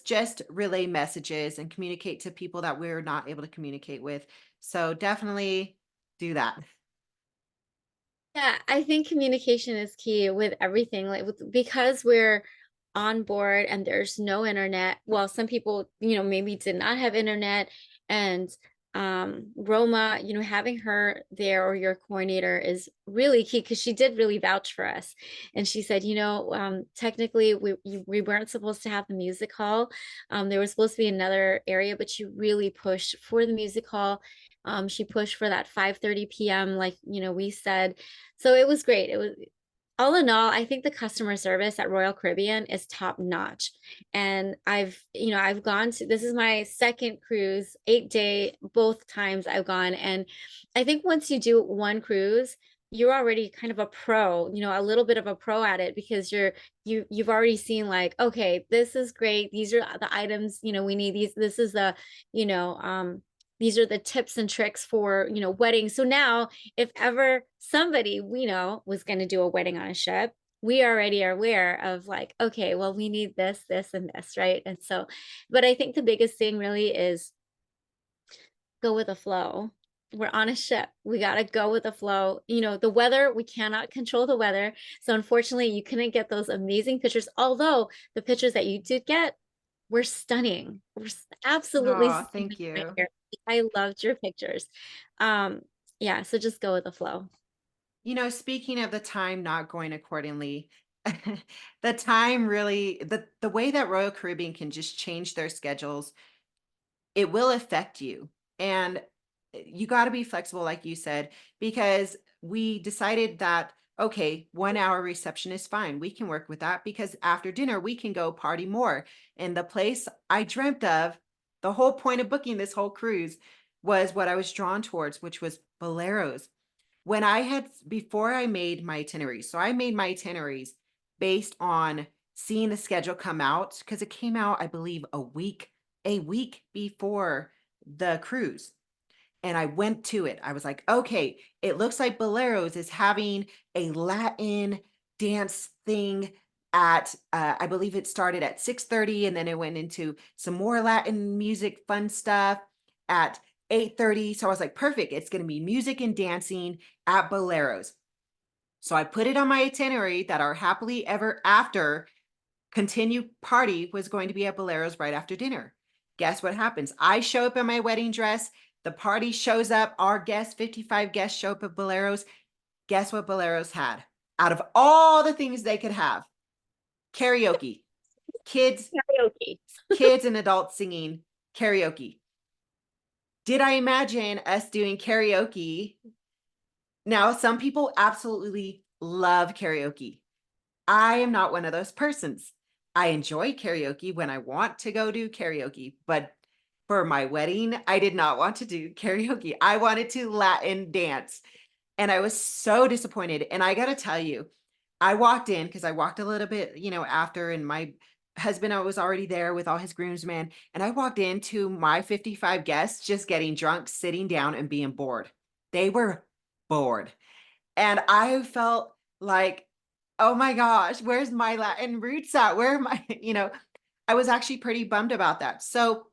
just relay messages and communicate to people that we're not able to communicate with. So definitely do that. Yeah, I think communication is key with everything. Like because we're on board and there's no internet. Well, some people, maybe did not have internet, and Roma, having her there, or your coordinator, is really key because she did really vouch for us. And she said, technically we weren't supposed to have the music hall. There was supposed to be another area, but she really pushed for the music hall. She pushed for that 5:30 p.m. like, we said. So it was great. It was, all in all, I think the customer service at Royal Caribbean is top notch. And I've gone to, this is my second cruise, 8-day, both times I've gone. And I think once you do one cruise, you're already kind of a pro, a little bit of a pro at it, because you've already seen like, okay, this is great. These are the items, we need these. This is the, these are the tips and tricks for, weddings. So now if ever somebody we know was going to do a wedding on a ship, we already are aware of like, okay, well, we need this, and this, right? And so, but I think the biggest thing really is go with the flow. We're on a ship. We got to go with the flow. The weather, we cannot control the weather. So unfortunately, you couldn't get those amazing pictures. Although the pictures that you did get were stunning. Absolutely Oh, stunning thank right you. here. I loved your pictures. Yeah, so just go with the flow. Speaking of the time not going accordingly, the time really, the way that Royal Caribbean can just change their schedules, it will affect you. And you got to be flexible, like you said, because we decided that, okay, 1 hour reception is fine. We can work with that because after dinner, we can go party more. And the place I dreamt of, the whole point of booking this whole cruise was what I was drawn towards, which was Boleros. Before I made my itineraries, so I made my itineraries based on seeing the schedule come out because it came out, I believe, a week before the cruise. And I went to it. I was like, okay, it looks like Boleros is having a Latin dance thing at I believe it started at 6:30 and then it went into some more Latin music fun stuff at 8:30. So I was like, perfect. It's going to be music and dancing at Boleros. So I put it on my itinerary that our happily ever after continue party was going to be at Boleros right after dinner. Guess what happens? I show up in my wedding dress. The party shows up. Our guests, 55 guests, show up at Boleros. Guess what Boleros had? Out of all the things they could have, karaoke. Kids, Karaoke. kids and adults singing karaoke. Did I imagine us doing karaoke? Now, some people absolutely love karaoke. I am not one of those persons. I enjoy karaoke when I want to go do karaoke, but for my wedding, I did not want to do karaoke. I wanted to Latin dance. And I was so disappointed. And I got to tell you, I walked in because I walked a little bit, after, and my husband, I was already there with all his groomsmen. And I walked into my 55 guests just getting drunk, sitting down and being bored. They were bored. And I felt like, oh my gosh, where's my Latin roots at? Where am I? I was actually pretty bummed about that. So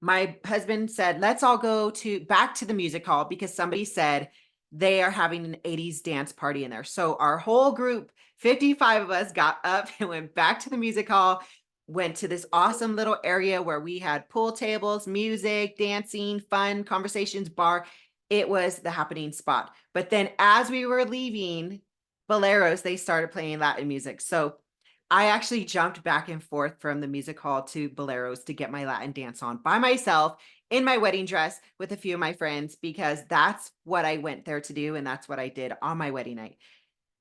my husband said, let's all go back to the music hall because somebody said they are having an 80s dance party in there. So our whole group, 55 of us, got up and went back to the music hall, went to this awesome little area where we had pool tables, music, dancing, fun, conversations, bar. It was the happening spot. But then as we were leaving Boleros, they started playing Latin music. So I actually jumped back and forth from the music hall to Boleros to get my Latin dance on by myself in my wedding dress with a few of my friends because that's what I went there to do. And that's what I did on my wedding night.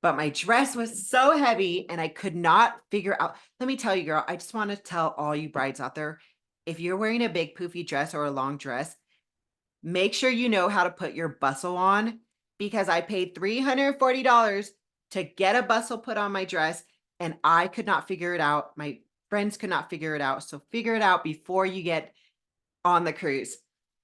But my dress was so heavy and I could not figure out. Let me tell you, girl, I just want to tell all you brides out there, if you're wearing a big poofy dress or a long dress, make sure you know how to put your bustle on because I paid $340 to get a bustle put on my dress and I could not figure it out. My friends could not figure it out. So figure it out before you get on the cruise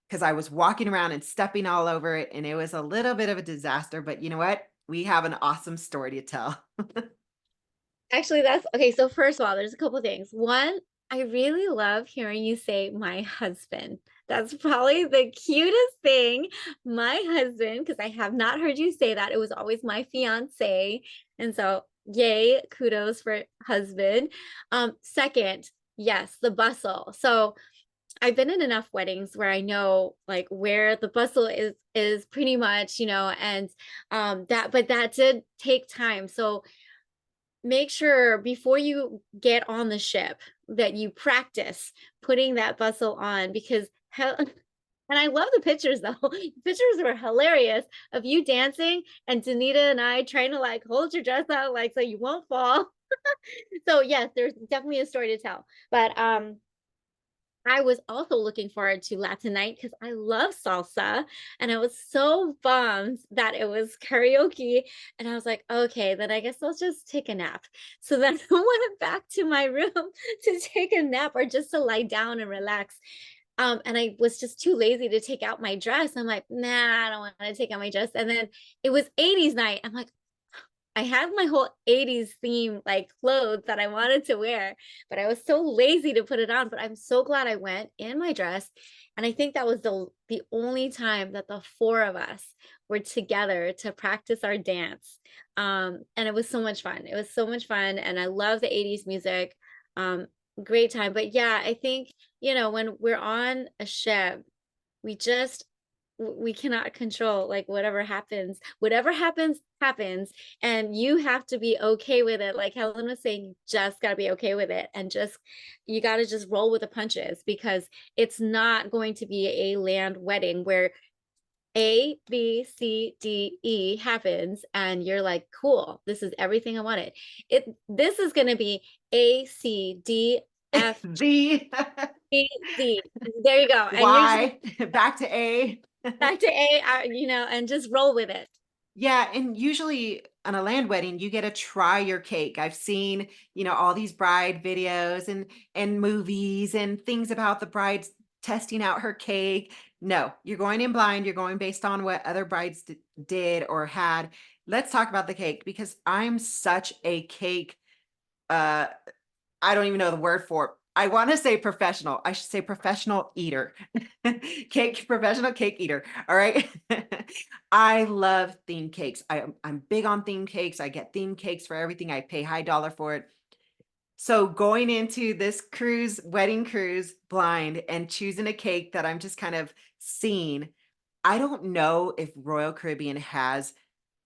because I was walking around and stepping all over it and it was a little bit of a disaster. But you know what? We have an awesome story to tell. Actually, that's okay. So first of all, there's a couple things. One, I really love hearing you say my husband. That's probably the cutest thing. My husband, because I have not heard you say that. It was always my fiance. And so yay, kudos for husband. Second, yes, the bustle. So I've been in enough weddings where I know like where the bustle is pretty much, and but that did take time. So make sure before you get on the ship that you practice putting that bustle on because and I love the pictures though. The pictures were hilarious of you dancing and Danita and I trying to like hold your dress out like so you won't fall. So yes, there's definitely a story to tell. But I was also looking forward to Latin night because I love salsa and I was so bummed that it was karaoke. And I was like, okay, then I guess I'll just take a nap. So then I went back to my room to take a nap or just to lie down and relax. And I was just too lazy to take out my dress. I'm like, nah, I don't want to take out my dress. And then it was 80s night. I'm like, I had my whole 80s theme like clothes that I wanted to wear, but I was so lazy to put it on. But I'm so glad I went in my dress. And I think that was the only time that the four of us were together to practice our dance. And it was so much fun. It was so much fun. And I love the 80s music. Um, Great time. But yeah, I think, when we're on a ship, we just we cannot control like whatever happens, and you have to be okay with it. Like Helen was saying, you just got to be okay with it, and you got to just roll with the punches, because it's not going to be a land wedding where A, B, C, D, E happens and you're like, cool, this is everything I wanted. This is going to be A, C, D, F, The G, Z. There you go. And Y, back to A. back to A, and just roll with it. Yeah, and usually on a land wedding, you get to try your cake. I've seen, all these bride videos and movies and things about the brides testing out her cake. No, you're going in blind. You're going based on what other brides did or had. Let's talk about the cake, because I'm such a cake. I don't even know the word for it. I want to say professional. I should say professional eater. Professional cake eater. All right. I love themed cakes. I'm big on themed cakes. I get themed cakes for everything. I pay high dollar for it. So going into this wedding cruise blind and choosing a cake that I'm just kind of seeing, I don't know if Royal Caribbean has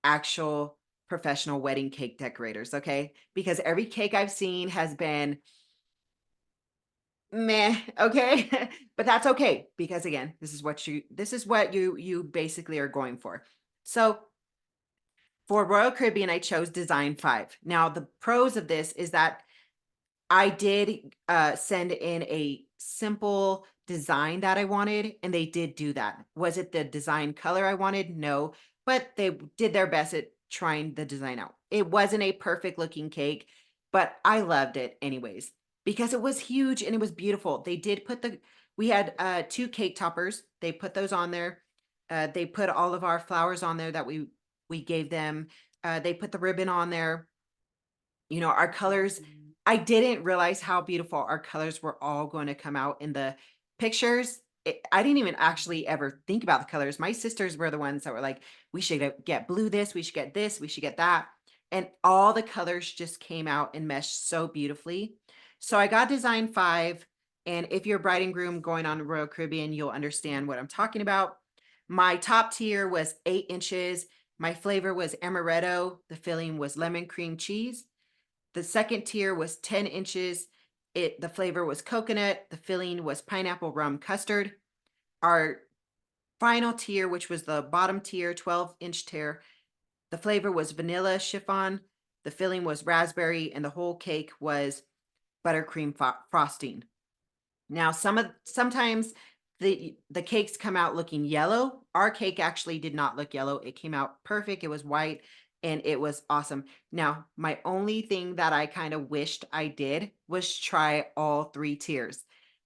actual professional wedding cake decorators. Okay. Because every cake I've seen has been meh. Okay. But that's okay, because again, this is what you basically are going for. So for Royal Caribbean, I chose Design 5. Now the pros of this is that I did send in a simple design that I wanted, and they did do that. Was it the design color I wanted? No, but they did their best at trying the design out. It wasn't a perfect looking cake, but I loved it anyways, because it was huge and it was beautiful. They did we had 2 cake toppers. They put those on there. They put all of our flowers on there that we gave them. They put the ribbon on there. Our colors, I didn't realize how beautiful our colors were all going to come out in the pictures. I didn't even actually ever think about the colors. My sisters were the ones that were like, we should get blue this, we should get this, we should get that. And all the colors just came out and meshed so beautifully. So I got Design 5. And if you're a bride and groom going on Royal Caribbean, you'll understand what I'm talking about. My top tier was 8 inches. My flavor was amaretto. The filling was lemon cream cheese. The second tier was 10 inches. The flavor was coconut. The filling was pineapple rum custard. Our final tier, which was the bottom tier, 12-inch tier, the flavor was vanilla chiffon. The filling was raspberry, and the whole cake was buttercream frosting. Now, sometimes the cakes come out looking yellow. Our cake actually did not look yellow. It came out perfect. It was white. And it was awesome. Now, my only thing that I kind of wished I did was try all 3 tiers.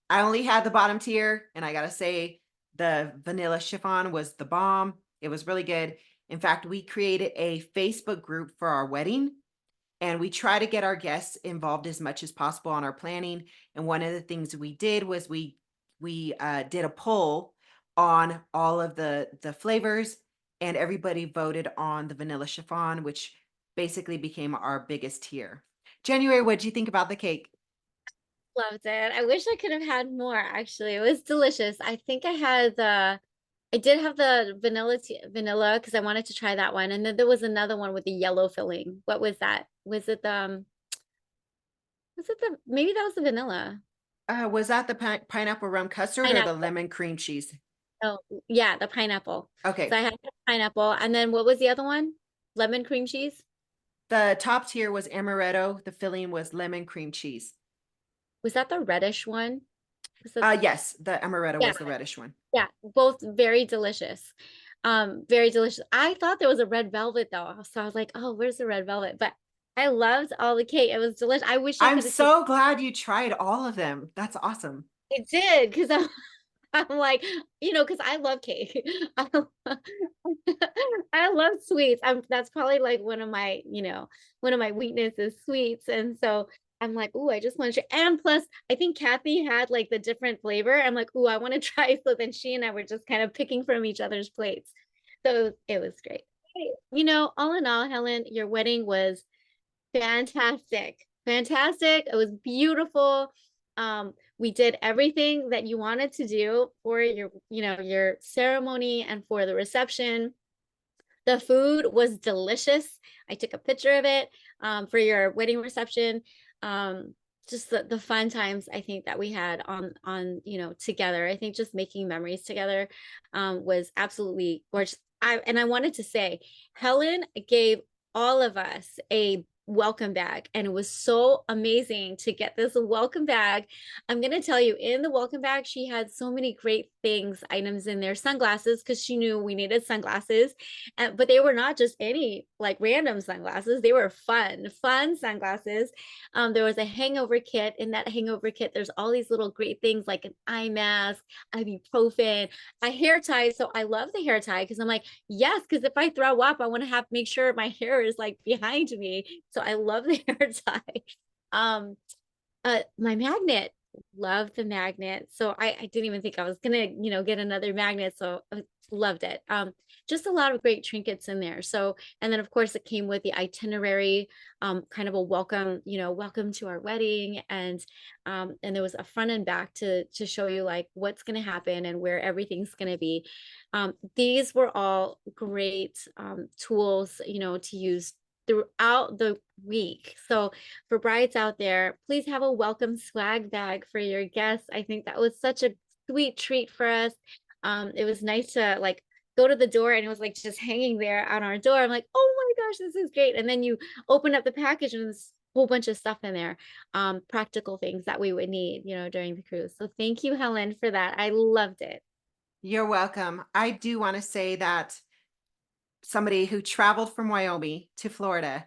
I only had the bottom tier, and I gotta say, the vanilla chiffon was the bomb. It was really good. In fact, we created a Facebook group for our wedding, and we try to get our guests involved as much as possible on our planning. And one of the things we did was we did a poll on all of the flavors, and everybody voted on the vanilla chiffon, which basically became our biggest tier. January, what did you think about the cake? Loved it. I wish I could have had more, actually. It was delicious. I think I did have the vanilla because I wanted to try that one. And then there was another one with the yellow filling. What was that? Maybe that was the vanilla. Was that the pineapple rum custard or the lemon cream cheese? Oh, yeah, the pineapple. Okay. So I had the pineapple. And then what was the other one? Lemon cream cheese? The top tier was amaretto. The filling was lemon cream cheese. Was that the reddish one? Yes, the amaretto was the reddish one. Yeah, both very delicious. Very delicious. I thought there was a red velvet though. So I was like, oh, where's the red velvet? But I loved all the cake. It was delicious. I wish I'm so glad you tried all of them. That's awesome. I did, because I'm like, because I love cake. I lo- I love sweets. That's probably like one of my weaknesses, sweets. And so I'm like, ooh, I just want to try. And plus, I think Kathy had like the different flavor. I'm like, ooh, I want to try. So then she and I were just kind of picking from each other's plates. So it was great. Hey, all in all, Helen, your wedding was fantastic. Fantastic. It was beautiful. We did everything that you wanted to do for your ceremony and for the reception. The food was delicious. I took a picture of it for your wedding reception. Just the fun times I think that we had on together. I think just making memories together was absolutely gorgeous. I wanted to say, Helen gave all of us a welcome bag, and it was so amazing to get this welcome bag. I'm gonna tell you, in the welcome bag, she had so many great items in there, sunglasses, because she knew we needed sunglasses. But they were not just any like random sunglasses. They were fun sunglasses. There was a hangover kit. In that hangover kit, there's all these little great things like an eye mask, ibuprofen, a hair tie. So I love the hair tie because I'm like, yes, because if I throw up, I want to have make sure my hair is like behind me. So I love the hair tie. Um, my magnet, love the magnet. So I didn't even think I was gonna, get another magnet. So I loved it. Just a lot of great trinkets in there. So, and then of course it came with the itinerary, kind of a welcome, welcome to our wedding. And there was a front and back to show you like what's gonna happen and where everything's gonna be. These were all great tools, to use throughout the week. So for brides out there, please have a welcome swag bag for your guests. I think that was such a sweet treat for us. It was nice to like go to the door and it was like just hanging there on our door. I'm like, oh my gosh, this is great. And then you open up the package and there's a whole bunch of stuff in there, practical things that we would need, during the cruise. So thank you, Helen, for that. I loved it. You're welcome. I do want to say that somebody who traveled from Wyoming to Florida,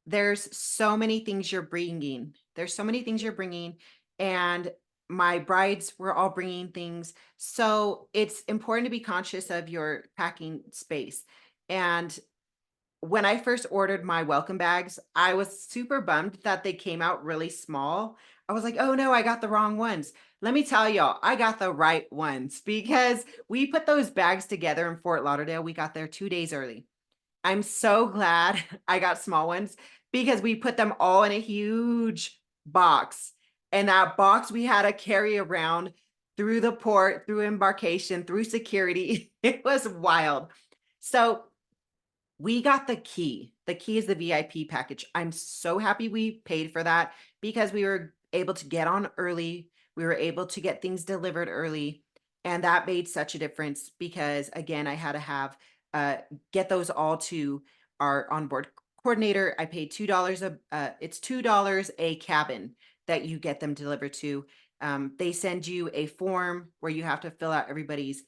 there's so many things you're bringing. There's so many things you're bringing. And my brides were all bringing things. So it's important to be conscious of your packing space. And when I first ordered my welcome bags, I was super bummed that they came out really small. I was like, oh no, I got the wrong ones. Let me tell y'all, I got the right ones because we put those bags together in Fort Lauderdale. We got there 2 days early. I'm so glad I got small ones because we put them all in a huge box. And that box we had to carry around through the port, through embarkation, through security. It was wild. So we got the key. The key is the VIP package. I'm so happy we paid for that because we were able to get on early. We were able to get things delivered early. And that made such a difference because, again, I had to have get those all to our onboard coordinator. I paid $2 it's $2 a cabin that you get them delivered to. They send you a form where you have to fill out everybody's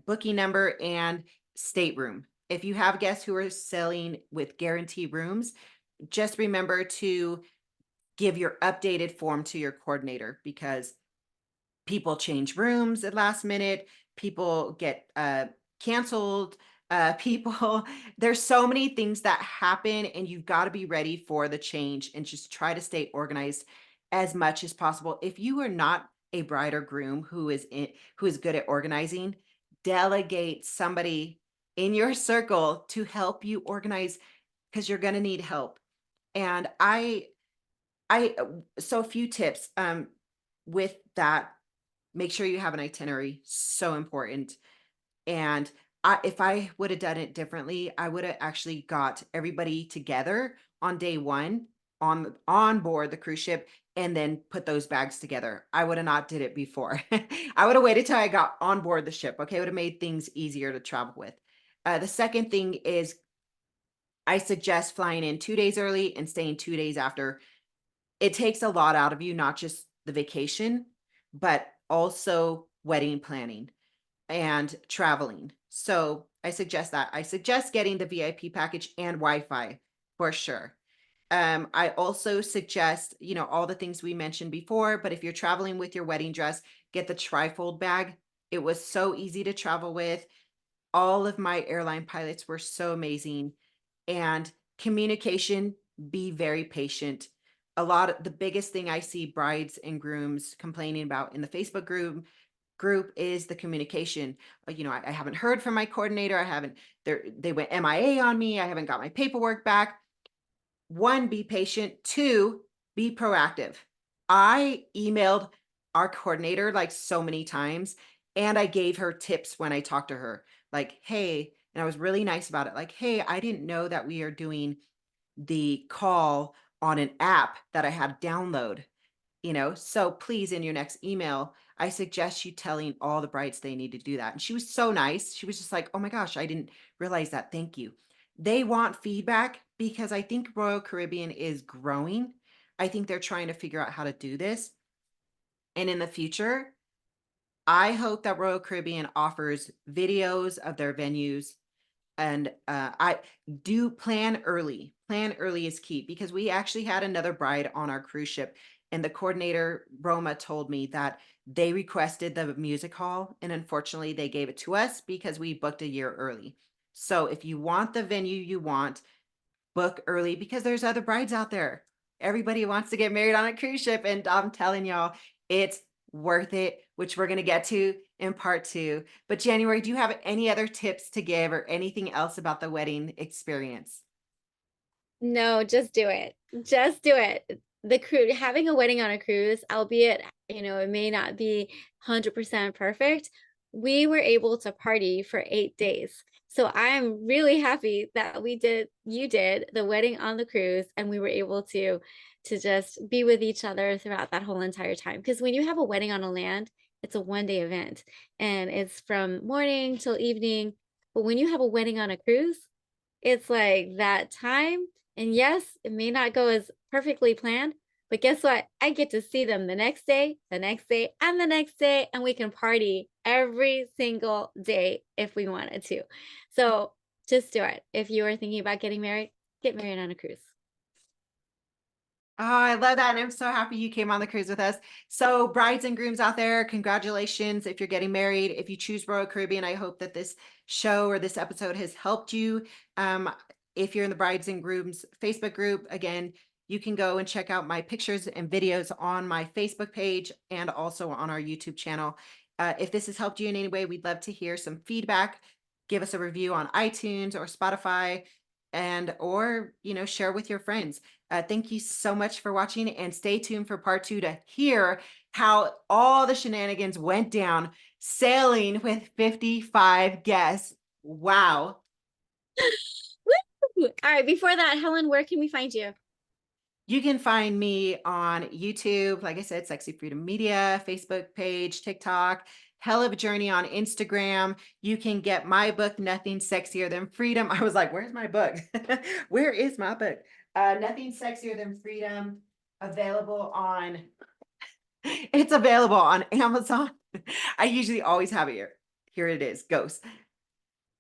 booking number and stateroom. If you have guests who are sailing with guarantee rooms, just remember to give your updated form to your coordinator because people change rooms at last minute. People get canceled. There's so many things that happen and you've got to be ready for the change and just try to stay organized as much as possible. If you are not a bride or groom who is good at organizing, delegate somebody in your circle to help you organize because you're going to need help. And so a few tips with that. Make sure you have an itinerary, so important. And if I would have done it differently, I would have actually got everybody together on day one on board the cruise ship and then put those bags together. I would have not did it before. I would have waited till I got on board the ship. Okay, it would have made things easier to travel with. The second thing is I suggest flying in 2 days early and staying 2 days after. It takes a lot out of you, not just the vacation, but also wedding planning and traveling. So I suggest that. I suggest getting the VIP package and Wi-Fi for sure. I also suggest, all the things we mentioned before, but if you're traveling with your wedding dress, get the trifold bag. It was so easy to travel with. All of my airline pilots were so amazing. And communication, be very patient. The biggest thing I see brides and grooms complaining about in the Facebook group is the communication. I haven't heard from my coordinator. They went MIA on me. I haven't got my paperwork back. One, be patient. Two, be proactive. I emailed our coordinator like so many times, and I gave her tips when I talked to her, like, hey, and I was really nice about it. Like, hey, I didn't know that we are doing the call on an app that I had download, so please, in your next email, I suggest you telling all the brides they need to do that. And she was so nice. She was just like, oh my gosh, I didn't realize that. Thank you. They want feedback because I think Royal Caribbean is growing. I think they're trying to figure out how to do this. And in the future, I hope that Royal Caribbean offers videos of their venues. And I do plan early. Plan early is key, because we actually had another bride on our cruise ship, and the coordinator, Roma, told me that they requested the music hall, and unfortunately they gave it to us because we booked a year early. So if you want the venue you want, book early, because there's other brides out there. Everybody wants to get married on a cruise ship, and I'm telling y'all, it's worth it, which we're going to get to in part 2. But January, do you have any other tips to give or anything else about the wedding experience? No, just do it. Just do it. The cruise, having a wedding on a cruise, albeit, it may not be 100% perfect, we were able to party for 8 days. So I'm really happy that you did the wedding on the cruise, and we were able to just be with each other throughout that whole entire time. Because when you have a wedding on a land, it's a 1-day event, and it's from morning till evening. But when you have a wedding on a cruise, it's like that time. And yes, it may not go as perfectly planned, but guess what? I get to see them the next day, and the next day, and we can party every single day if we wanted to. So just do it. If you are thinking about getting married, get married on a cruise. Oh, I love that. And I'm so happy you came on the cruise with us. So, brides and grooms out there, congratulations if you're getting married. If you choose Royal Caribbean, I hope that this show or this episode has helped you. If you're in the brides and grooms Facebook group, again, you can go and check out my pictures and videos on my Facebook page and also on our YouTube channel. If this has helped you in any way, we'd love to hear some feedback. Give us a review on iTunes or Spotify, or share with your friends. Thank you so much for watching, and stay tuned for part 2 to hear how all the shenanigans went down sailing with 55 guests. Wow. Woo! All right, before that, Helen, where can we find you? You can find me on YouTube, like I said, Sexy Freedom Media, Facebook page, TikTok, Hell of a Journey on Instagram. You can get my book, Nothing Sexier Than Freedom. I was like, where's my book? Where is my book? Nothing Sexier Than Freedom, it's available on Amazon. I usually always have it here. Here it is, Ghost.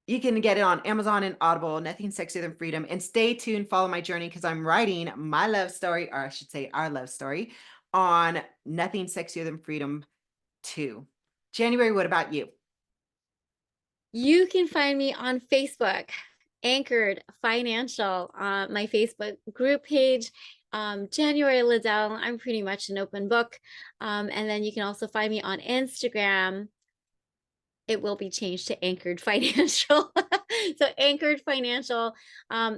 You can get it on Amazon and Audible, Nothing Sexier Than Freedom. And stay tuned, follow my journey, because I'm writing my love story, or I should say our love story, on Nothing Sexier Than Freedom 2. January, what about you? You can find me on Facebook, Anchored Financial, my Facebook group page. January Liddell, I'm pretty much an open book. And then you can also find me on Instagram. It will be changed to Anchored Financial. So Anchored Financial,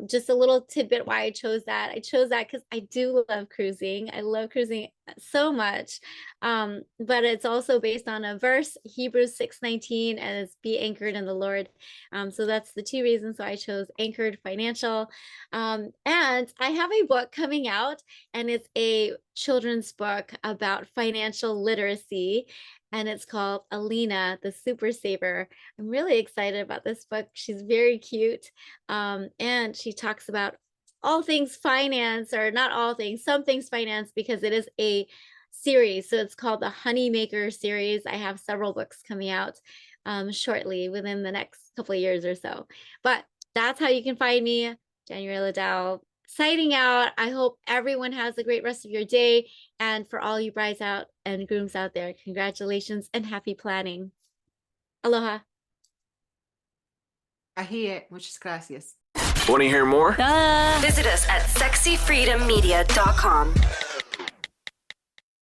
just a little tidbit why I chose that. I chose that because I do love cruising. I love cruising so much. But it's also based on a verse, Hebrews 6:19, and it's be anchored in the Lord. So that's the 2 reasons why I chose Anchored Financial. And I have a book coming out, and it's a children's book about financial literacy. And it's called Alina, the Super Saver. I'm really excited about this book. She's very cute. And she talks about all things finance, or not all things, some things finance, because it is a series. So it's called the Honeymaker series. I have several books coming out shortly, within the next couple of years or so. But that's how you can find me, January Liddell, signing out. I hope everyone has a great rest of your day. And for all you brides out and grooms out there, congratulations and happy planning. Aloha. Ahie, muchas gracias. Want to hear more? Visit us at sexyfreedommedia.com.